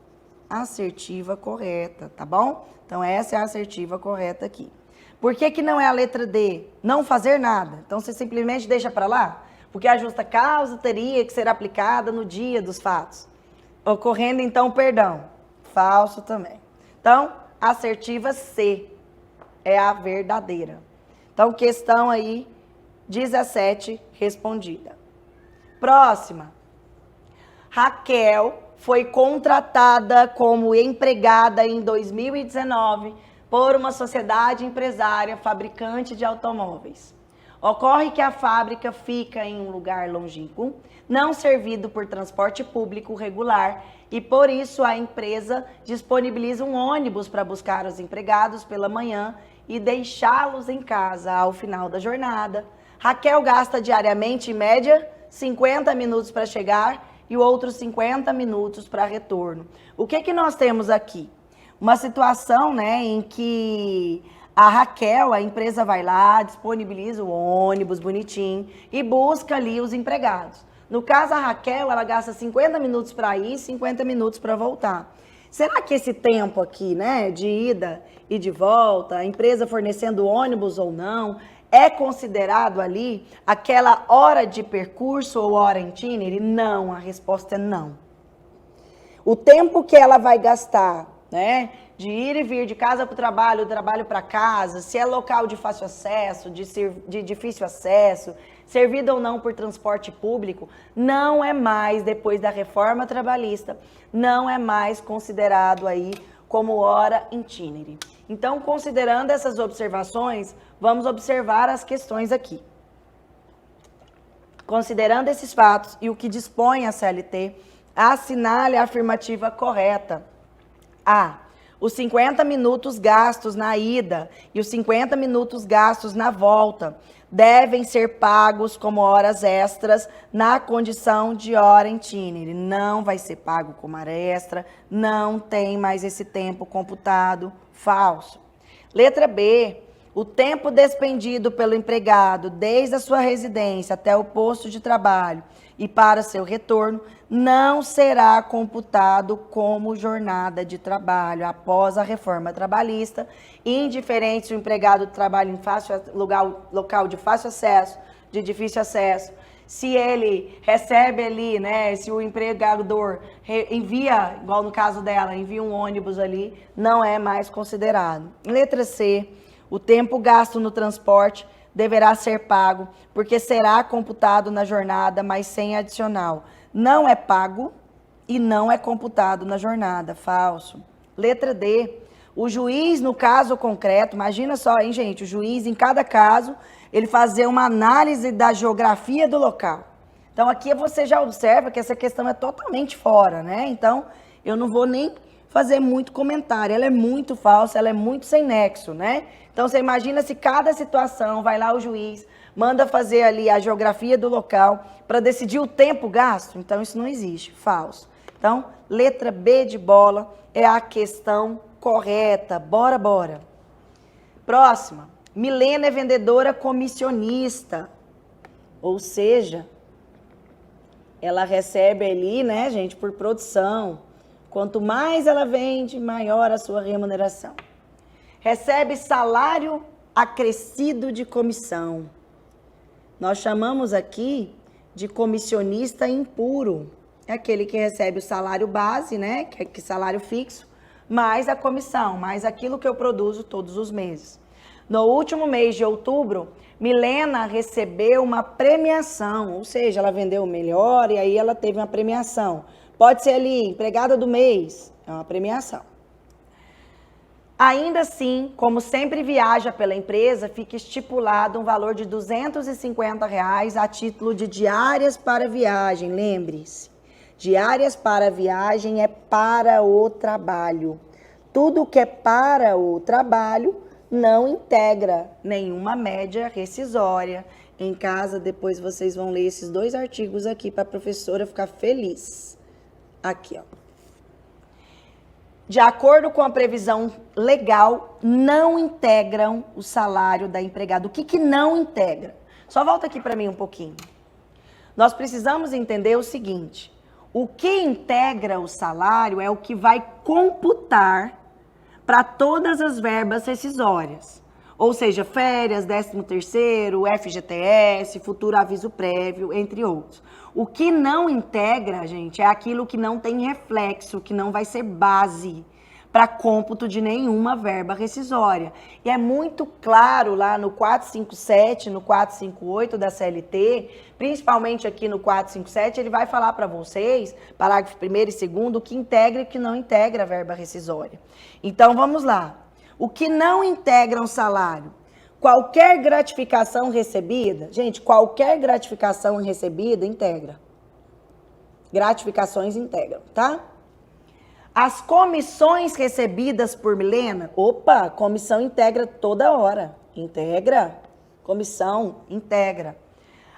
Assertiva correta, tá bom? Então, essa é a assertiva correta aqui. Por que não é a letra D? Não fazer nada. Então, você simplesmente deixa para lá? Porque a justa causa teria que ser aplicada no dia dos fatos. Ocorrendo, então, perdão. Falso também. Então, assertiva C é a verdadeira. Então, questão aí 17 respondida. Próxima. Raquel foi contratada como empregada em 2019 por uma sociedade empresária fabricante de automóveis. Ocorre que a fábrica fica em um lugar longínquo, não servido por transporte público regular, e por isso a empresa disponibiliza um ônibus para buscar os empregados pela manhã e deixá-los em casa ao final da jornada. Raquel gasta diariamente, em média, 50 minutos para chegar e outros 50 minutos para retorno. O que nós temos aqui? Uma situação, né, em que a Raquel, a empresa vai lá, disponibiliza o ônibus bonitinho e busca ali os empregados. No caso, a Raquel, ela gasta 50 minutos para ir e 50 minutos para voltar. Será que esse tempo aqui, né, de ida e de volta, a empresa fornecendo ônibus ou não, é considerado ali aquela hora de percurso ou hora itinerary? Não, a resposta é não. O tempo que ela vai gastar, né, de ir e vir de casa para o trabalho, do trabalho para casa, se é local de fácil acesso, de difícil acesso, servido ou não por transporte público, não é mais, depois da reforma trabalhista, não é mais considerado aí como hora itinerary. Então, considerando essas observações, vamos observar as questões aqui. Considerando esses fatos e o que dispõe a CLT, assinale a afirmativa correta. A. Os 50 minutos gastos na ida e os 50 minutos gastos na volta devem ser pagos como horas extras na condição de hora itinerary. Não vai ser pago como hora extra, não tem mais esse tempo computado. Falso. Letra B. o tempo despendido pelo empregado desde a sua residência até o posto de trabalho e para seu retorno não será computado como jornada de trabalho após a reforma trabalhista, indiferente se o empregado trabalha em local de fácil acesso, de difícil acesso, se ele recebe ali, né, se o empregador envia, igual no caso dela, envia um ônibus ali, não é mais considerado. Letra C, o tempo gasto no transporte deverá ser pago, porque será computado na jornada, mas sem adicional. Não é pago e não é computado na jornada. Falso. Letra D, o juiz, no caso concreto, imagina só, hein, gente, o juiz, em cada caso, ele fazer uma análise da geografia do local. Então, aqui você já observa que essa questão é totalmente fora, né? Então, eu não vou nem fazer muito comentário. Ela é muito falsa, ela é muito sem nexo, né? Então, você imagina se cada situação, vai lá o juiz, manda fazer ali a geografia do local para decidir o tempo gasto. Então, isso não existe. Falso. Então, letra B de bola é a questão correta. Bora, bora. Próxima. Milena é vendedora comissionista, ou seja, ela recebe ali, né, gente, por produção. Quanto mais ela vende, maior a sua remuneração. Recebe salário acrescido de comissão. Nós chamamos aqui de comissionista impuro. É aquele que recebe o salário base, né, que é salário fixo, mais a comissão, mais aquilo que eu produzo todos os meses. No último mês de outubro, Milena recebeu uma premiação, ou seja, ela vendeu melhor e aí ela teve uma premiação. Pode ser ali, empregada do mês, é uma premiação. Ainda assim, como sempre viaja pela empresa, fica estipulado um valor de R$ 250 a título de diárias para viagem. Lembre-se, diárias para viagem é para o trabalho. Tudo que é para o trabalho não integra nenhuma média rescisória. Em casa, depois vocês vão ler esses 2 artigos aqui para a professora ficar feliz. Aqui, ó. De acordo com a previsão legal, não integram o salário da empregada. O que não integra? Só volta aqui para mim um pouquinho. Nós precisamos entender o seguinte: o que integra o salário é o que vai computar para todas as verbas rescisórias, ou seja, férias, 13º, FGTS, futuro aviso prévio, entre outros. O que não integra, gente, é aquilo que não tem reflexo, que não vai ser base para cômputo de nenhuma verba rescisória. E é muito claro lá no 457, no 458 da CLT, principalmente aqui no 457, ele vai falar para vocês, parágrafo 1º e 2º, o que integra e o que não integra a verba rescisória. Então, vamos lá. O que não integra um salário? Qualquer gratificação recebida, gente, qualquer gratificação recebida integra. Gratificações integram, tá? As comissões recebidas por Milena, opa, comissão integra toda hora. Integra, comissão integra.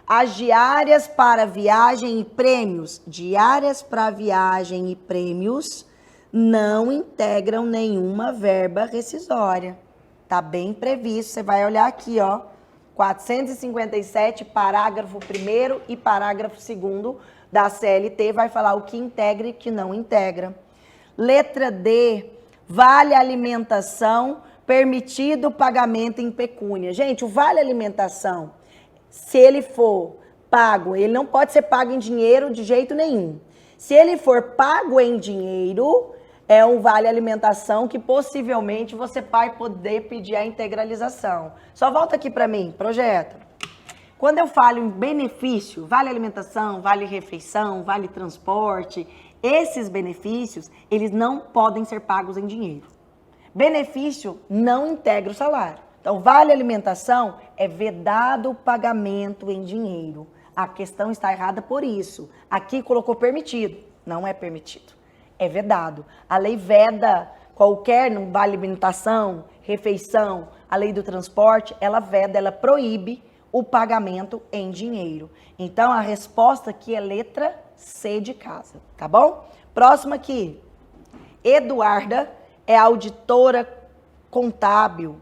As diárias para viagem e prêmios, diárias para viagem e prêmios, não integram nenhuma verba rescisória. Tá bem previsto, você vai olhar aqui, ó, 457, parágrafo 1º e parágrafo 2º da CLT, vai falar o que integra e o que não integra. Letra D, vale alimentação, permitido o pagamento em pecúnia. Gente, o vale alimentação, se ele for pago, ele não pode ser pago em dinheiro de jeito nenhum. Se ele for pago em dinheiro, é um vale alimentação que possivelmente você vai poder pedir a integralização. Só volta aqui para mim, projeto. Quando eu falo em benefício, vale alimentação, vale refeição, vale transporte, esses benefícios, eles não podem ser pagos em dinheiro. Benefício não integra o salário. Então, vale alimentação é vedado o pagamento em dinheiro. A questão está errada por isso. Aqui colocou permitido. Não é permitido. É vedado. A lei veda qualquer, não vale alimentação, refeição, a lei do transporte, ela veda, ela proíbe o pagamento em dinheiro. Então, a resposta aqui é letra C de casa, tá bom? Próximo aqui. Eduarda é auditora contábil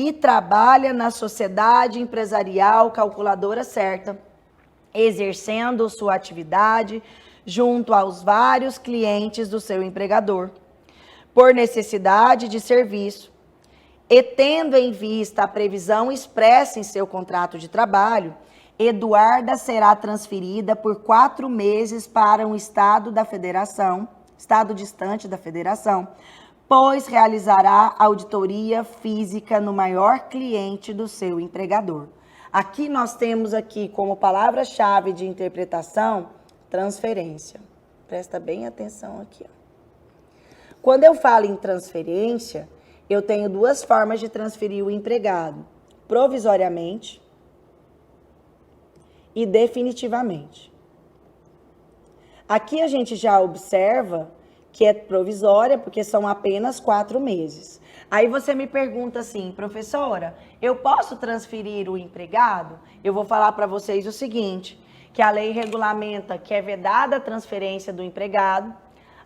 e trabalha na sociedade empresarial calculadora certa, exercendo sua atividade junto aos vários clientes do seu empregador, por necessidade de serviço, e tendo em vista a previsão expressa em seu contrato de trabalho, Eduarda será transferida por 4 meses para um estado distante da federação, pois realizará auditoria física no maior cliente do seu empregador. Aqui nós temos aqui como palavra-chave de interpretação, transferência. Presta bem atenção aqui. Quando eu falo em transferência, eu tenho 2 formas de transferir o empregado: provisoriamente e definitivamente. Aqui a gente já observa que é provisória, porque são apenas 4 meses. Aí você me pergunta assim, professora, eu posso transferir o empregado? Eu vou falar para vocês o seguinte, que a lei regulamenta que é vedada a transferência do empregado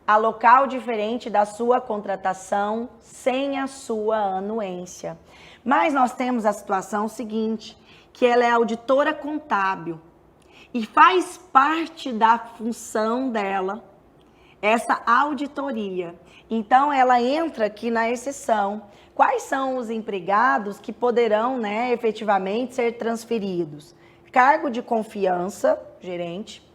a local diferente da sua contratação, sem a sua anuência. Mas nós temos a situação seguinte, que ela é auditora contábil e faz parte da função dela essa auditoria. Então, ela entra aqui na exceção. Quais são os empregados que poderão, efetivamente ser transferidos? Cargo de confiança, gerente,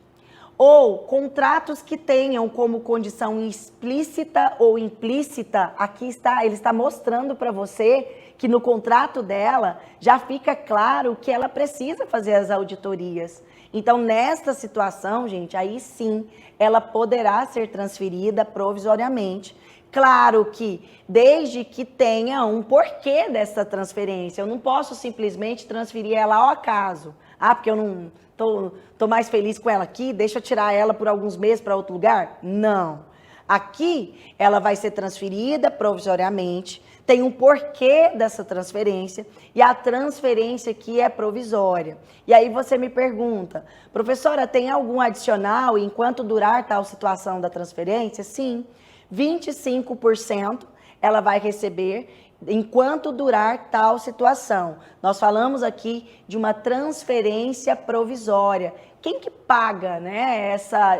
ou contratos que tenham como condição explícita ou implícita, aqui está, ele está mostrando para você que no contrato dela já fica claro que ela precisa fazer as auditorias. Então, nesta situação, gente, aí sim, ela poderá ser transferida provisoriamente. Claro que desde que tenha um porquê dessa transferência, eu não posso simplesmente transferir ela ao acaso. Ah, porque eu não tô mais feliz com ela aqui, deixa eu tirar ela por alguns meses para outro lugar? Não. Aqui, ela vai ser transferida provisoriamente, tem um porquê dessa transferência, e a transferência aqui é provisória. E aí você me pergunta, professora, tem algum adicional enquanto durar tal situação da transferência? Sim, 25% ela vai receber enquanto durar tal situação. Nós falamos aqui de uma transferência provisória. Quem que paga,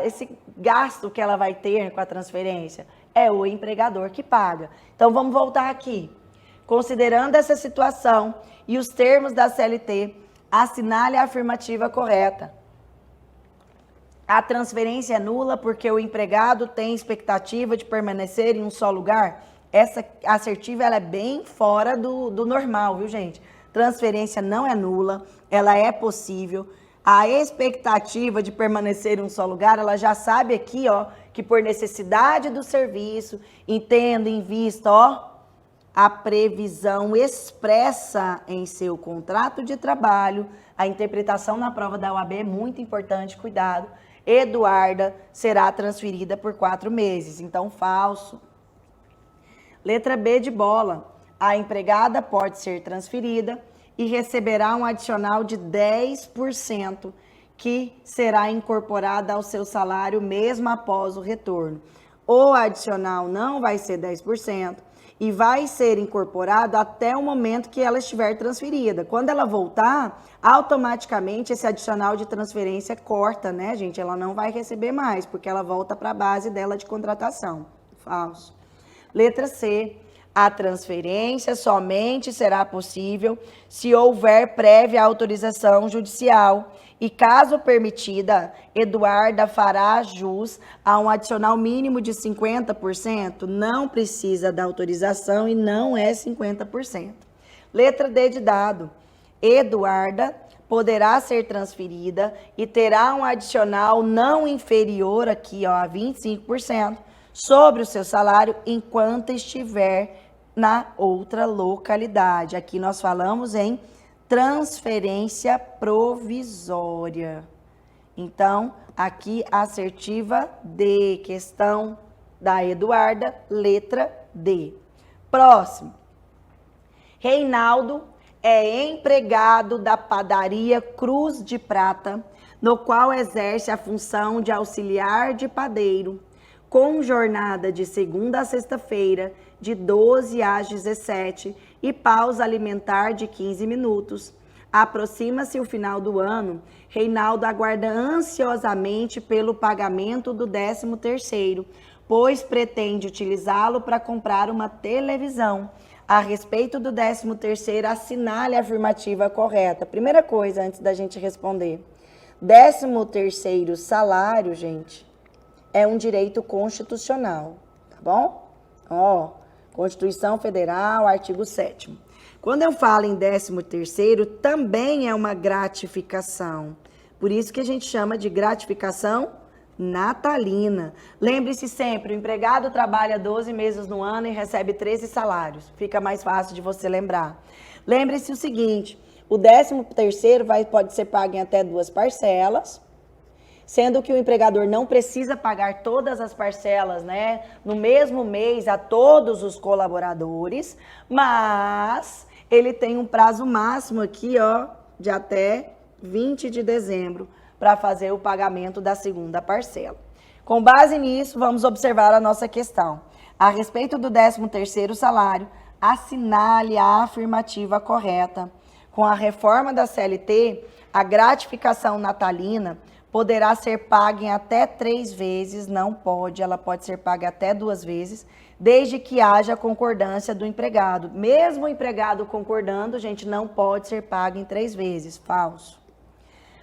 esse gasto que ela vai ter com a transferência? É o empregador que paga. Então, vamos voltar aqui. Considerando essa situação e os termos da CLT, assinale a afirmativa correta. A transferência é nula porque o empregado tem expectativa de permanecer em um só lugar? Essa assertiva ela é bem fora do normal, viu, gente? Transferência não é nula, ela é possível. A expectativa de permanecer em um só lugar, ela já sabe aqui, que por necessidade do serviço, entendo em vista, a previsão expressa em seu contrato de trabalho, a interpretação na prova da OAB é muito importante, cuidado. Eduarda será transferida por 4 meses, então falso. Letra B de bola, a empregada pode ser transferida e receberá um adicional de 10% que será incorporada ao seu salário mesmo após o retorno. O adicional não vai ser 10% e vai ser incorporado até o momento que ela estiver transferida. Quando ela voltar, automaticamente esse adicional de transferência corta, gente? Ela não vai receber mais, porque ela volta para a base dela de contratação. Falso. Letra C, a transferência somente será possível se houver prévia autorização judicial e, caso permitida, Eduarda fará jus a um adicional mínimo de 50%, não precisa da autorização e não é 50%. Letra D de dado, Eduarda poderá ser transferida e terá um adicional não inferior aqui, a 25%, sobre o seu salário enquanto estiver na outra localidade. Aqui nós falamos em transferência provisória. Então, aqui assertiva D, questão da Eduarda, letra D. Próximo. Reinaldo é empregado da padaria Cruz de Prata, no qual exerce a função de auxiliar de padeiro, com jornada de segunda a sexta-feira, de 12 às 17, e pausa alimentar de 15 minutos. Aproxima-se o final do ano, Reinaldo aguarda ansiosamente pelo pagamento do 13º, pois pretende utilizá-lo para comprar uma televisão. A respeito do 13º, assinale a afirmativa correta. Primeira coisa, antes da gente responder. 13º salário, gente, é um direito constitucional, tá bom? Ó, Constituição Federal, artigo 7º. Quando eu falo em 13º, também é uma gratificação. Por isso que a gente chama de gratificação natalina. Lembre-se sempre, o empregado trabalha 12 meses no ano e recebe 13 salários. Fica mais fácil de você lembrar. Lembre-se o seguinte, o 13º pode ser pago em até 2 parcelas, sendo que o empregador não precisa pagar todas as parcelas, né, no mesmo mês a todos os colaboradores, mas ele tem um prazo máximo aqui, ó, de até 20 de dezembro para fazer o pagamento da segunda parcela. Com base nisso, vamos observar a nossa questão. A respeito do 13º salário, assinale a afirmativa correta. Com a reforma da CLT, a gratificação natalina poderá ser paga em até 3 vezes, não pode, ela pode ser paga até 2 vezes, desde que haja concordância do empregado. Mesmo o empregado concordando, gente, não pode ser paga em 3 vezes, falso.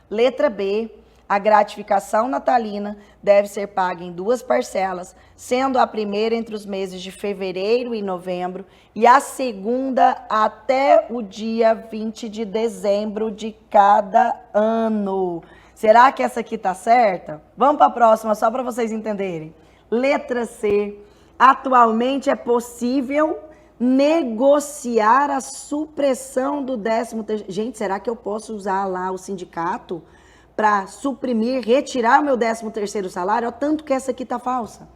Letra B, a gratificação natalina deve ser paga em 2 parcelas, sendo a primeira entre os meses de fevereiro e novembro e a segunda até o dia 20 de dezembro de cada ano. Será que essa aqui tá certa? Vamos para a próxima, só para vocês entenderem. Letra C. Atualmente é possível negociar a supressão do 13º. Gente, será que eu posso usar lá o sindicato para suprimir, retirar o meu 13º salário? Olha, tanto que essa aqui tá falsa.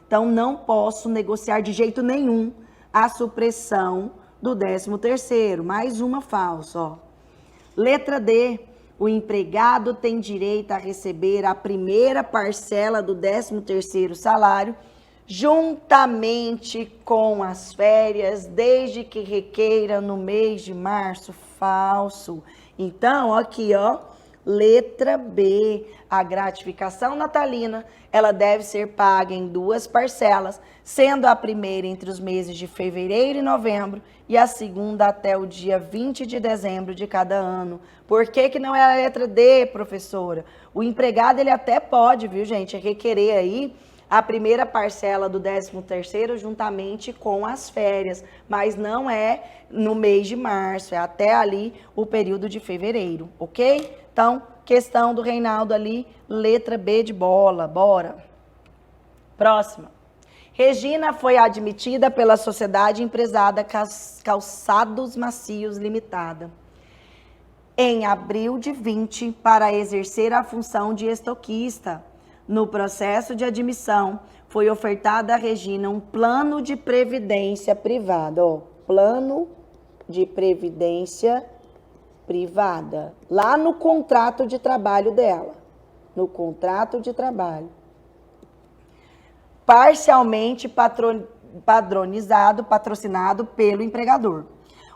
Então, não posso negociar de jeito nenhum a supressão do 13º. Mais uma falsa, ó. Letra D. O empregado tem direito a receber a primeira parcela do 13º salário juntamente com as férias, desde que requeira no mês de março. Falso. Então, aqui, ó, letra B, a gratificação natalina, ela deve ser paga em 2 parcelas, sendo a primeira entre os meses de fevereiro e novembro e a segunda até o dia 20 de dezembro de cada ano. Por que que não é a letra D, professora? O empregado, ele até pode, viu, gente, requerer aí a primeira parcela do 13º juntamente com as férias, mas não é no mês de março, é até ali o período de fevereiro, ok? Então, questão do Reinaldo ali, letra B de bola, bora. Próxima. Regina foi admitida pela Sociedade Empresada Calçados Macios Limitada em abril de 20 para exercer a função de estoquista. No processo de admissão, foi ofertada a Regina um plano de previdência privada, ó, plano de previdência privada, lá no contrato de trabalho dela, no contrato de trabalho, parcialmente patrocinado pelo empregador.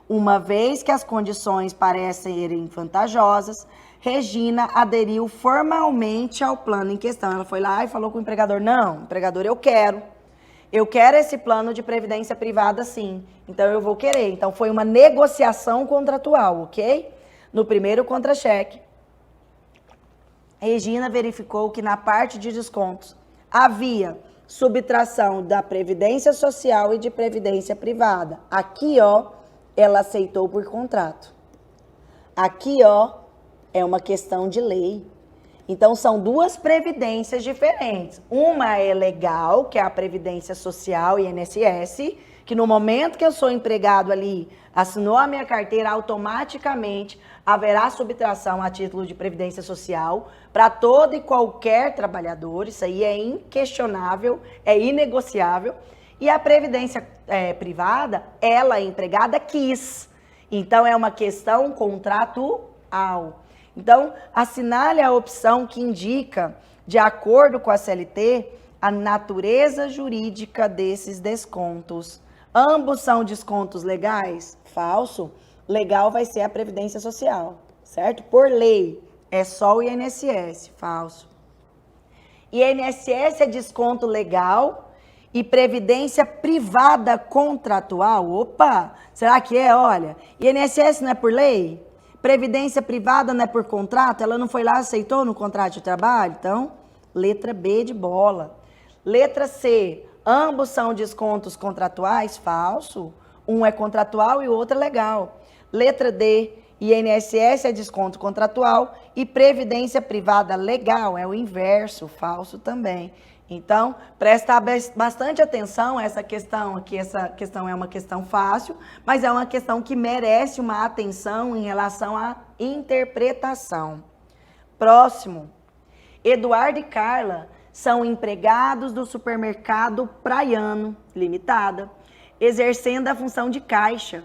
Uma vez que as condições parecem serem vantajosas, Regina aderiu formalmente ao plano em questão. Ela foi lá e falou com o empregador, não, empregador, eu quero esse plano de previdência privada sim, então eu vou querer. Então foi uma negociação contratual, ok? No primeiro contra-cheque, Regina verificou que na parte de descontos havia subtração da previdência social e de previdência privada. Aqui, ó, ela aceitou por contrato. Aqui, ó, é uma questão de lei. Então, são 2 previdências diferentes. Uma é legal, que é a Previdência Social, INSS, que no momento que eu sou empregado ali, assinou a minha carteira, automaticamente haverá subtração a título de Previdência Social para todo e qualquer trabalhador. Isso aí é inquestionável, é inegociável. E a Previdência privada, ela, a empregada, quis. Então, é uma questão contratual. Então, assinale a opção que indica, de acordo com a CLT, a natureza jurídica desses descontos. Ambos são descontos legais? Falso. Legal vai ser a Previdência Social, certo? Por lei, é só o INSS. Falso. INSS é desconto legal e Previdência Privada Contratual? Opa, será que é? Olha, INSS não é por lei? Previdência Privada não é por contrato? Ela não foi lá, aceitou no contrato de trabalho? Então, letra B de bola. Letra C, ambos são descontos contratuais? Falso. Um é contratual e o outro é legal. Letra D, INSS é desconto contratual e Previdência Privada legal é o inverso, falso também. Então, presta bastante atenção a essa questão aqui. Essa questão é uma questão fácil, mas é uma questão que merece uma atenção em relação à interpretação. Próximo. Eduardo e Carla são empregados do supermercado Praiano Limitada, exercendo a função de caixa.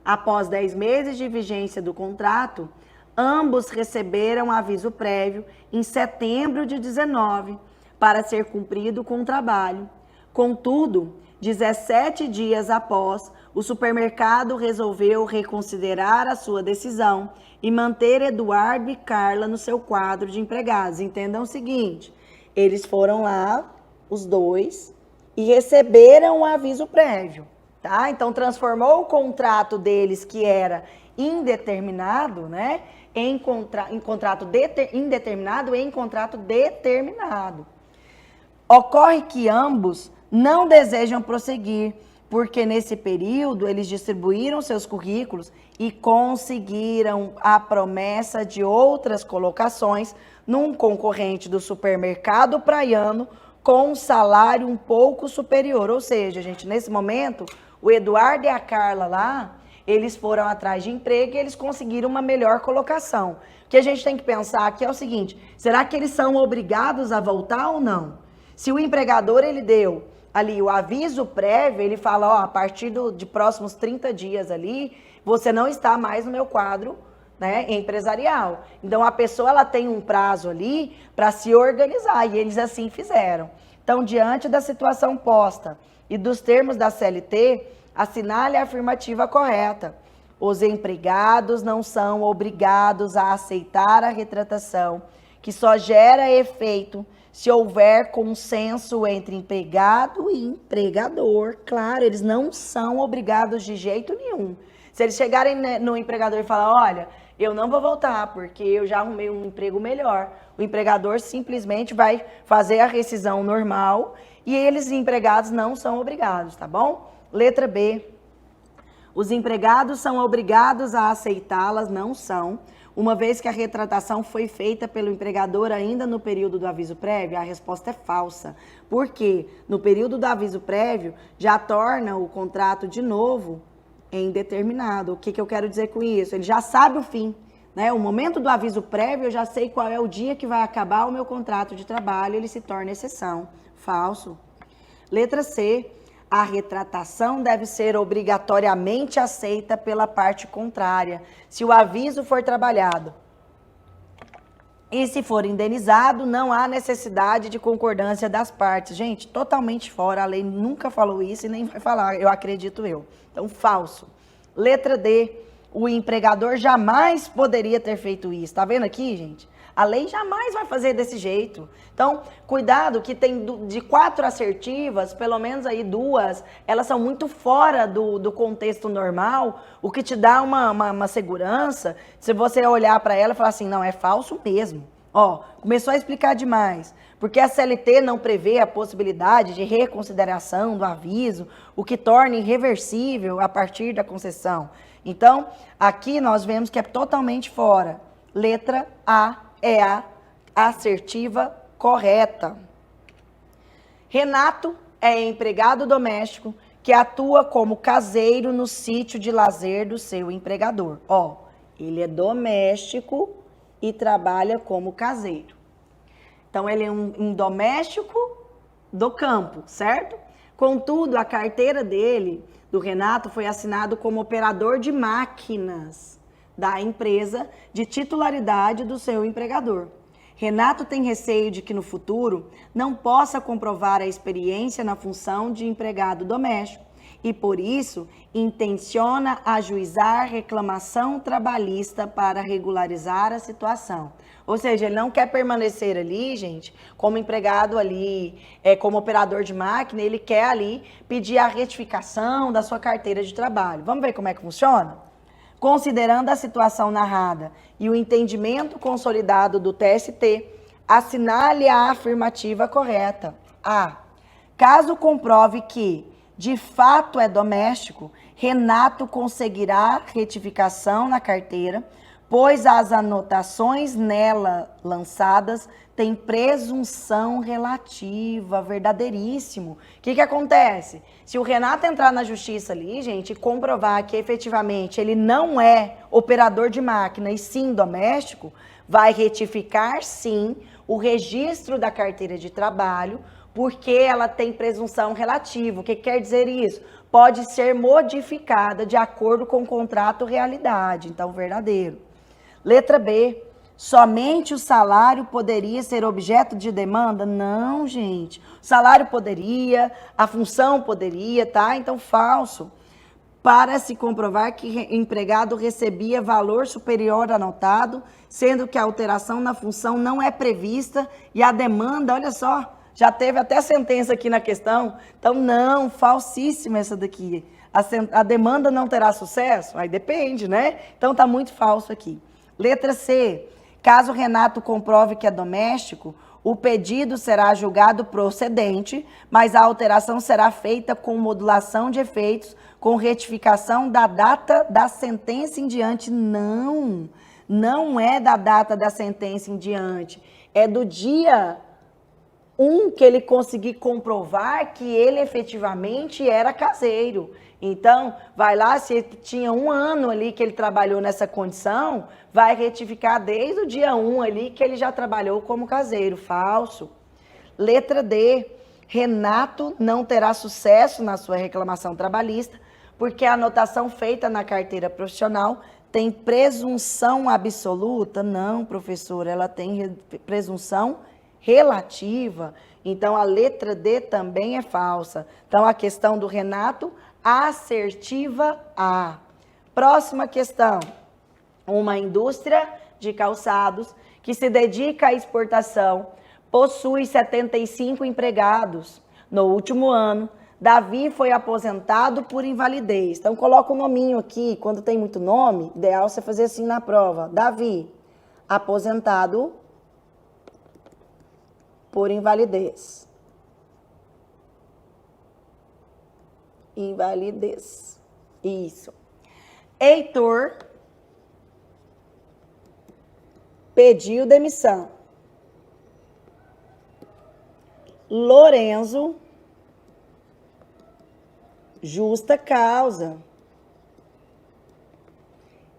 Após 10 meses de vigência do contrato, ambos receberam aviso prévio em setembro de 19 para ser cumprido com o trabalho. Contudo, 17 dias após, o supermercado resolveu reconsiderar a sua decisão e manter Eduardo e Carla no seu quadro de empregados. Entendam o seguinte, eles foram lá, os dois, e receberam um aviso prévio, tá? Então, transformou o contrato deles, que era indeterminado, né, em contrato indeterminado em contrato determinado. Ocorre que ambos não desejam prosseguir, porque nesse período eles distribuíram seus currículos e conseguiram a promessa de outras colocações num concorrente do supermercado Praiano com um salário um pouco superior. Ou seja, gente, nesse momento, o Eduardo e a Carla lá, eles foram atrás de emprego e eles conseguiram uma melhor colocação. O que a gente tem que pensar aqui é o seguinte, será que eles são obrigados a voltar ou não? Se o empregador, ele deu ali o aviso prévio, ele fala, ó, a partir de próximos 30 dias ali, você não está mais no meu quadro, né, empresarial. Então, a pessoa, ela tem um prazo ali para se organizar, e eles assim fizeram. Então, diante da situação posta e dos termos da CLT, assinale a afirmativa correta. Os empregados não são obrigados a aceitar a retratação, que só gera efeito se houver consenso entre empregado e empregador. Claro, eles não são obrigados de jeito nenhum. Se eles chegarem no empregador e falar, olha, eu não vou voltar porque eu já arrumei um emprego melhor, o empregador simplesmente vai fazer a rescisão normal e eles, empregados, não são obrigados, tá bom? Letra B. Os empregados são obrigados a aceitá-las? Não são. Uma vez que a retratação foi feita pelo empregador ainda no período do aviso prévio, a resposta é falsa. Por quê? No período do aviso prévio, já torna o contrato de novo indeterminado. O que eu quero dizer com isso? Ele já sabe o fim, né? O momento do aviso prévio, eu já sei qual é o dia que vai acabar o meu contrato de trabalho, ele se torna exceção. Falso. Letra C. A retratação deve ser obrigatoriamente aceita pela parte contrária, se o aviso for trabalhado. E se for indenizado, não há necessidade de concordância das partes. Gente, totalmente fora, a lei nunca falou isso e nem vai falar, eu acredito eu. Então, falso. Letra D, o empregador jamais poderia ter feito isso. Tá vendo aqui, gente? A lei jamais vai fazer desse jeito. Então, cuidado que tem de 4 assertivas, pelo menos aí 2, elas são muito fora do contexto normal, o que te dá uma segurança, se você olhar para ela e falar assim, não, é falso mesmo. Ó, começou a explicar demais, porque a CLT não prevê a possibilidade de reconsideração do aviso, o que torna irreversível a partir da concessão. Então, aqui nós vemos que é totalmente fora. Letra A é a assertiva correta. Renato é empregado doméstico que atua como caseiro no sítio de lazer do seu empregador. Ó, ele é doméstico e trabalha como caseiro. Então, ele é um doméstico do campo, certo? Contudo, a carteira dele, do Renato, foi assinado como operador de máquinas da empresa de titularidade do seu empregador. Renato tem receio de que no futuro não possa comprovar a experiência na função de empregado doméstico e, por isso, intenciona ajuizar reclamação trabalhista para regularizar a situação. Ou seja, ele não quer permanecer ali, gente, como empregado ali, como operador de máquina, ele quer ali pedir a retificação da sua carteira de trabalho. Vamos ver como é que funciona? Considerando a situação narrada e o entendimento consolidado do TST, assinale a afirmativa correta. A. Caso comprove que, de fato, é doméstico, Renato conseguirá retificação na carteira, pois as anotações nela lançadas têm presunção relativa, verdadeiríssimo. O que acontece? Se o Renato entrar na justiça ali, gente, e comprovar que efetivamente ele não é operador de máquina e sim doméstico, vai retificar sim o registro da carteira de trabalho, porque ela tem presunção relativa. O que quer dizer isso? Pode ser modificada de acordo com o contrato realidade, então verdadeiro. Letra B, somente o salário poderia ser objeto de demanda? Não, gente. O salário poderia, a função poderia, tá? Então, falso. Para se comprovar que empregado recebia valor superior anotado, sendo que a alteração na função não é prevista e a demanda, olha só, já teve até sentença aqui na questão. Então, não, falsíssima essa daqui. A demanda não terá sucesso? Aí depende, né? Então, tá muito falso aqui. Letra C. Caso Renato comprove que é doméstico, o pedido será julgado procedente, mas a alteração será feita com modulação de efeitos, com retificação da data da sentença em diante. Não, não é da data da sentença em diante. É do dia 1 que ele conseguir comprovar que ele efetivamente era caseiro. Então, vai lá, se tinha 1 ano ali que ele trabalhou nessa condição, vai retificar desde o dia 1 ali que ele já trabalhou como caseiro. Falso. Letra D. Renato não terá sucesso na sua reclamação trabalhista, porque a anotação feita na carteira profissional tem presunção absoluta? Não, professor, ela tem presunção relativa. Então, a letra D também é falsa. Então, a questão do Renato, assertiva A. Próxima questão. Uma indústria de calçados que se dedica à exportação possui 75 empregados. No último ano, Davi foi aposentado por invalidez. Então, coloca o nominho aqui. Quando tem muito nome, ideal você fazer assim na prova. Davi, aposentado por invalidez. Invalidez. Isso. Heitor pediu demissão. Lorenzo, justa causa.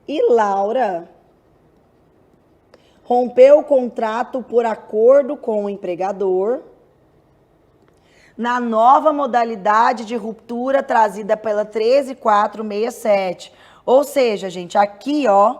E Laura rompeu o contrato por acordo com o empregador na nova modalidade de ruptura trazida pela 13467. Ou seja, gente, aqui, ó,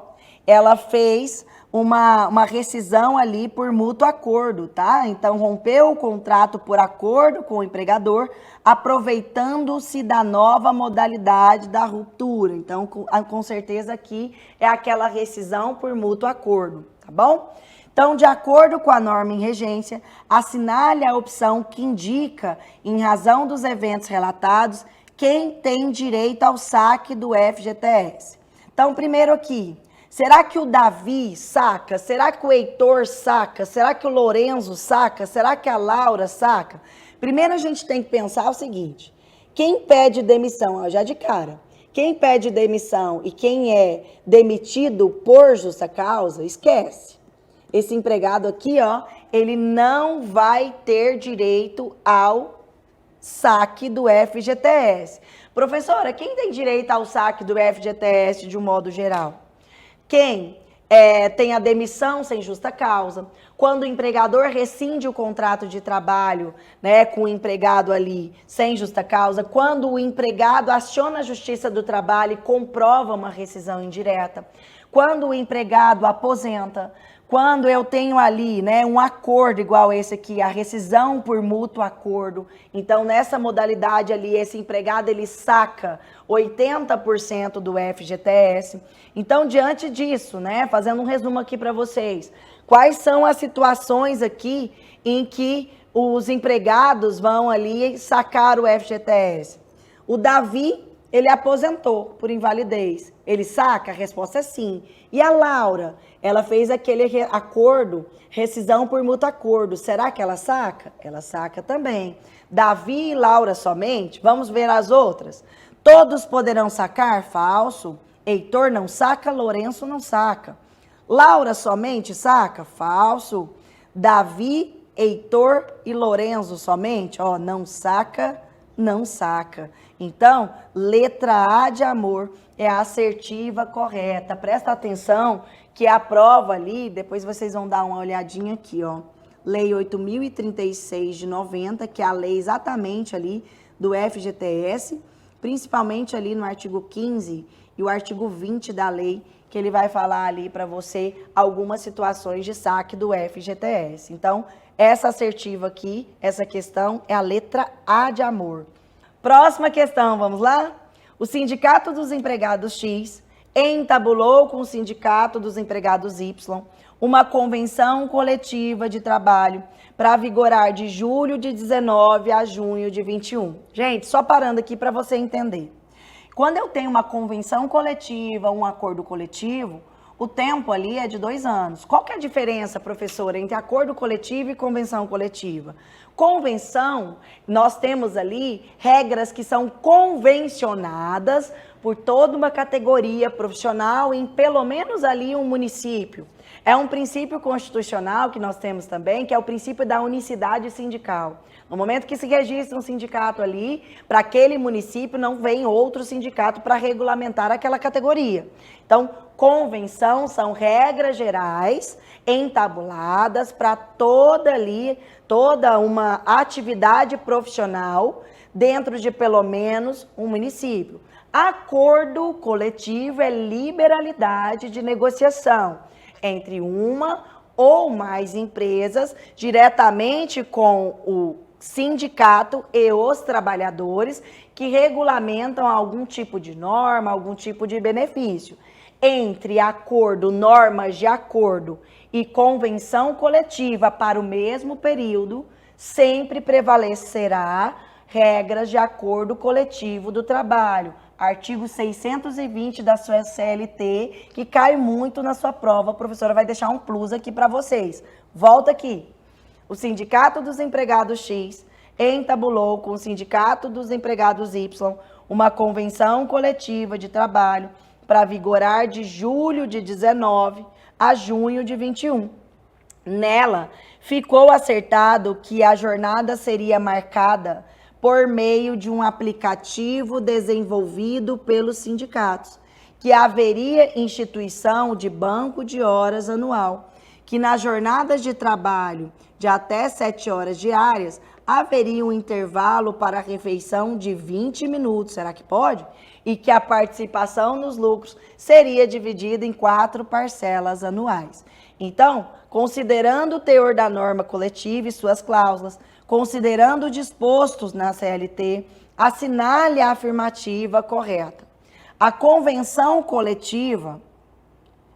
ela fez uma rescisão ali por mútuo acordo, tá? Então, rompeu o contrato por acordo com o empregador, aproveitando-se da nova modalidade da ruptura. Então, com certeza aqui é aquela rescisão por mútuo acordo, tá bom? Então, de acordo com a norma em regência, assinale a opção que indica, em razão dos eventos relatados, quem tem direito ao saque do FGTS. Então, primeiro aqui, será que o Davi saca? Será que o Heitor saca? Será que o Lorenzo saca? Será que a Laura saca? Primeiro a gente tem que pensar o seguinte, quem pede demissão, ó, já de cara, quem pede demissão e quem é demitido por justa causa, esquece. Esse empregado aqui, ó, ele não vai ter direito ao saque do FGTS. Professora, quem tem direito ao saque do FGTS de um modo geral? Quem tem a demissão sem justa causa, quando o empregador rescinde o contrato de trabalho, né, com o empregado ali sem justa causa, quando o empregado aciona a Justiça do Trabalho e comprova uma rescisão indireta, quando o empregado aposenta, Quando eu tenho ali, né, um acordo igual esse aqui, a rescisão por mútuo acordo, então nessa modalidade ali, esse empregado ele saca 80% do FGTS. Então, diante disso, né, fazendo um resumo aqui para vocês, quais são as situações aqui em que os empregados vão ali sacar o FGTS? O Davi, ele aposentou por invalidez. Ele saca? A resposta é sim. E a Laura, ela fez aquele acordo, rescisão por mútuo acordo. Será que ela saca? Ela saca também. Davi e Laura somente? Vamos ver as outras. Todos poderão sacar? Falso. Heitor não saca, Lourenço não saca. Laura somente saca? Falso. Davi, Heitor e Lourenço somente? Ó, não saca, não saca. Então, letra A de amor é a assertiva correta. Presta atenção que a prova ali, depois vocês vão dar uma olhadinha aqui, ó. Lei 8.036 de 90, que é a lei exatamente ali do FGTS, principalmente ali no artigo 15 e o artigo 20 da lei, que ele vai falar ali para você algumas situações de saque do FGTS. Então, essa assertiva aqui, essa questão é a letra A de amor. Próxima questão, vamos lá? O Sindicato dos Empregados X entabulou com o Sindicato dos Empregados Y uma convenção coletiva de trabalho para vigorar de julho de 19 a junho de 21. Gente, só parando aqui para você entender. Quando eu tenho uma convenção coletiva, um acordo coletivo, o tempo ali é de 2 anos. Qual que é a diferença, professora, entre acordo coletivo e convenção coletiva? Convenção, nós temos ali regras que são convencionadas por toda uma categoria profissional em pelo menos ali um município. É um princípio constitucional que nós temos também, que é o princípio da unicidade sindical. No momento que se registra um sindicato ali, para aquele município não vem outro sindicato para regulamentar aquela categoria. Então, convenção são regras gerais entabuladas para toda uma atividade profissional dentro de pelo menos um município. Acordo coletivo é liberalidade de negociação entre uma ou mais empresas diretamente com o sindicato e os trabalhadores que regulamentam algum tipo de norma, algum tipo de benefício. Entre acordo, normas de acordo e convenção coletiva para o mesmo período, sempre prevalecerá regras de acordo coletivo do trabalho. Artigo 620 da sua CLT, que cai muito na sua prova. A professora vai deixar um plus aqui para vocês. Volta aqui. O Sindicato dos Empregados X entabulou com o Sindicato dos Empregados Y uma convenção coletiva de trabalho para vigorar de julho de 19 a junho de 21. Nela, ficou acertado que a jornada seria marcada por meio de um aplicativo desenvolvido pelos sindicatos, que haveria instituição de banco de horas anual, que nas jornadas de trabalho de até 7 horas diárias, haveria um intervalo para a refeição de 20 minutos, será que pode? E que a participação nos lucros seria dividida em 4 parcelas anuais. Então, considerando o teor da norma coletiva e suas cláusulas, considerando o disposto na CLT, assinale a afirmativa correta. A convenção coletiva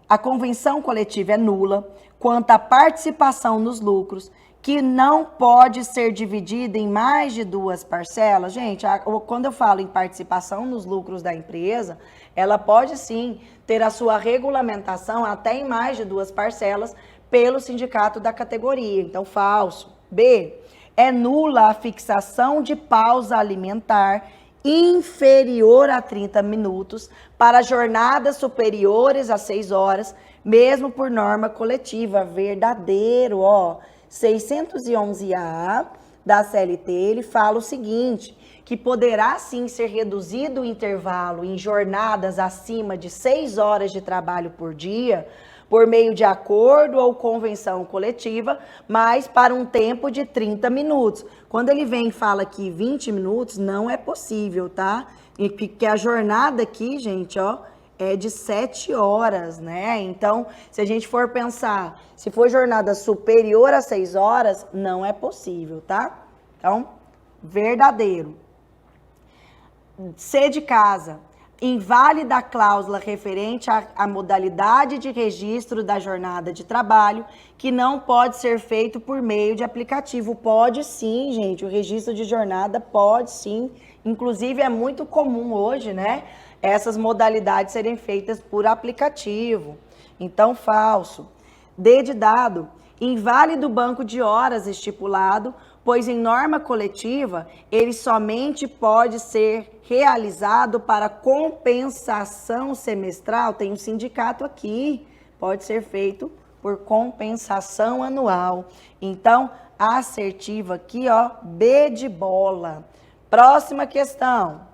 é nula quanto à participação nos lucros, que não pode ser dividida em mais de 2 parcelas. Gente, quando eu falo em participação nos lucros da empresa, ela pode sim ter a sua regulamentação até em mais de 2 parcelas pelo sindicato da categoria. Então, falso. B, é nula a fixação de pausa alimentar inferior a 30 minutos para jornadas superiores a 6 horas, mesmo por norma coletiva. Verdadeiro, ó. 611A da CLT, ele fala o seguinte, que poderá sim ser reduzido o intervalo em jornadas acima de 6 horas de trabalho por dia, por meio de acordo ou convenção coletiva, mas para um tempo de 30 minutos. Quando ele vem e fala aqui 20 minutos, não é possível, tá? E porque a jornada aqui, gente, ó, é de 7 horas, né? Então, se a gente for pensar, se for jornada superior a 6 horas, não é possível, tá? Então, verdadeiro. C de casa. Inválida a cláusula referente à modalidade de registro da jornada de trabalho, que não pode ser feito por meio de aplicativo. Pode sim, gente, o registro de jornada pode sim. Inclusive, é muito comum hoje, né? Essas modalidades serem feitas por aplicativo. Então, falso. D de dado. Inválido o banco de horas estipulado, pois em norma coletiva, ele somente pode ser realizado para compensação semestral. Tem um sindicato aqui, pode ser feito por compensação anual. Então, a assertiva aqui, ó, B de bola. Próxima questão.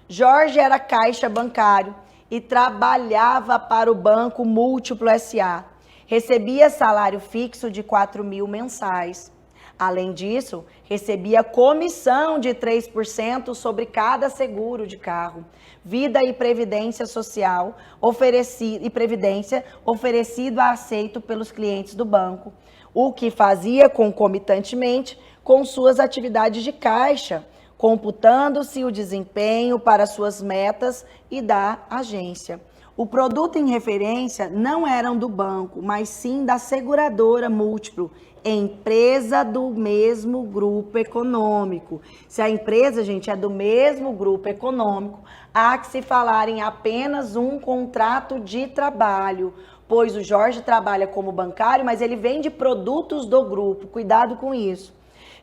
Jorge era caixa bancário e trabalhava para o Banco Múltiplo S.A. Recebia salário fixo de 4.000 mensais. Além disso, recebia comissão de 3% sobre cada seguro de carro, vida e previdência social oferecido a aceito pelos clientes do banco, o que fazia concomitantemente com suas atividades de caixa, computando-se o desempenho para suas metas e da agência. O produto em referência não eram do banco, mas sim da seguradora Múltiplo, empresa do mesmo grupo econômico. Se a empresa, gente, é do mesmo grupo econômico, há que se falar em apenas um contrato de trabalho, pois o Jorge trabalha como bancário, mas ele vende produtos do grupo. Cuidado com isso.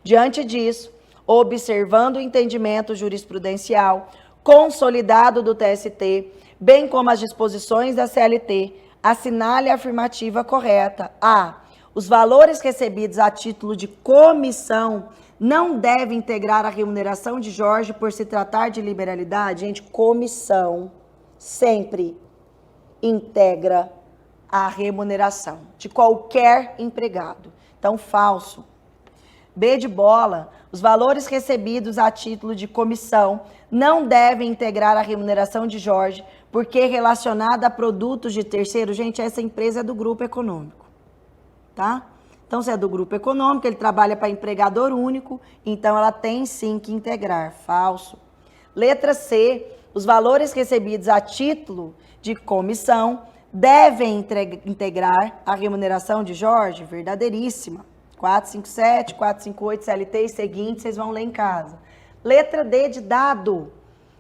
Diante disso, observando o entendimento jurisprudencial consolidado do TST, bem como as disposições da CLT, assinale a afirmativa correta. A. Os valores recebidos a título de comissão não devem integrar a remuneração de Jorge por se tratar de liberalidade. Gente, comissão sempre integra a remuneração de qualquer empregado. Então, falso. B de bola. Os valores recebidos a título de comissão não devem integrar a remuneração de Jorge, porque relacionada a produtos de terceiro, gente, essa empresa é do grupo econômico, tá? Então, se é do grupo econômico, ele trabalha para empregador único, então ela tem sim que integrar. Falso. Letra C. Os valores recebidos a título de comissão devem integrar a remuneração de Jorge. Verdadeiríssima. 457, 458, CLT e seguinte, vocês vão ler em casa. Letra D de dado.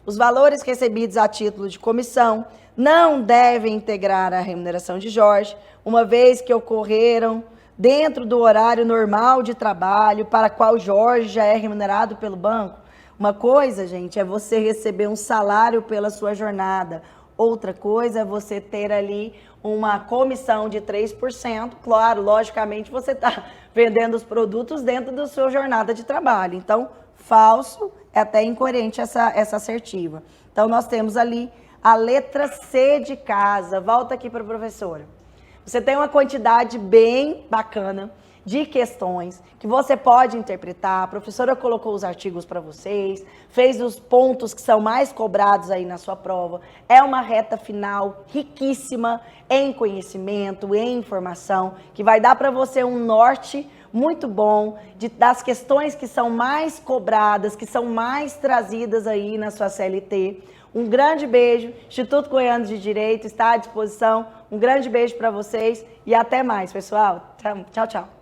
Os valores recebidos a título de comissão não devem integrar a remuneração de Jorge, uma vez que ocorreram dentro do horário normal de trabalho para qual Jorge já é remunerado pelo banco. Uma coisa, gente, é você receber um salário pela sua jornada. Outra coisa é você ter ali uma comissão de 3%. Claro, logicamente, você está vendendo os produtos dentro da sua jornada de trabalho. Então, falso, é até incoerente essa assertiva. Então, nós temos ali a letra C de casa. Volta aqui para a professora. Você tem uma quantidade bem bacana de questões que você pode interpretar. A professora colocou os artigos para vocês, fez os pontos que são mais cobrados aí na sua prova. É uma reta final riquíssima em conhecimento, em informação, que vai dar para você um norte muito bom das questões que são mais cobradas, que são mais trazidas aí na sua CLT. Um grande beijo, Instituto Goiano de Direito está à disposição. Um grande beijo para vocês e até mais, pessoal. Tchau, tchau.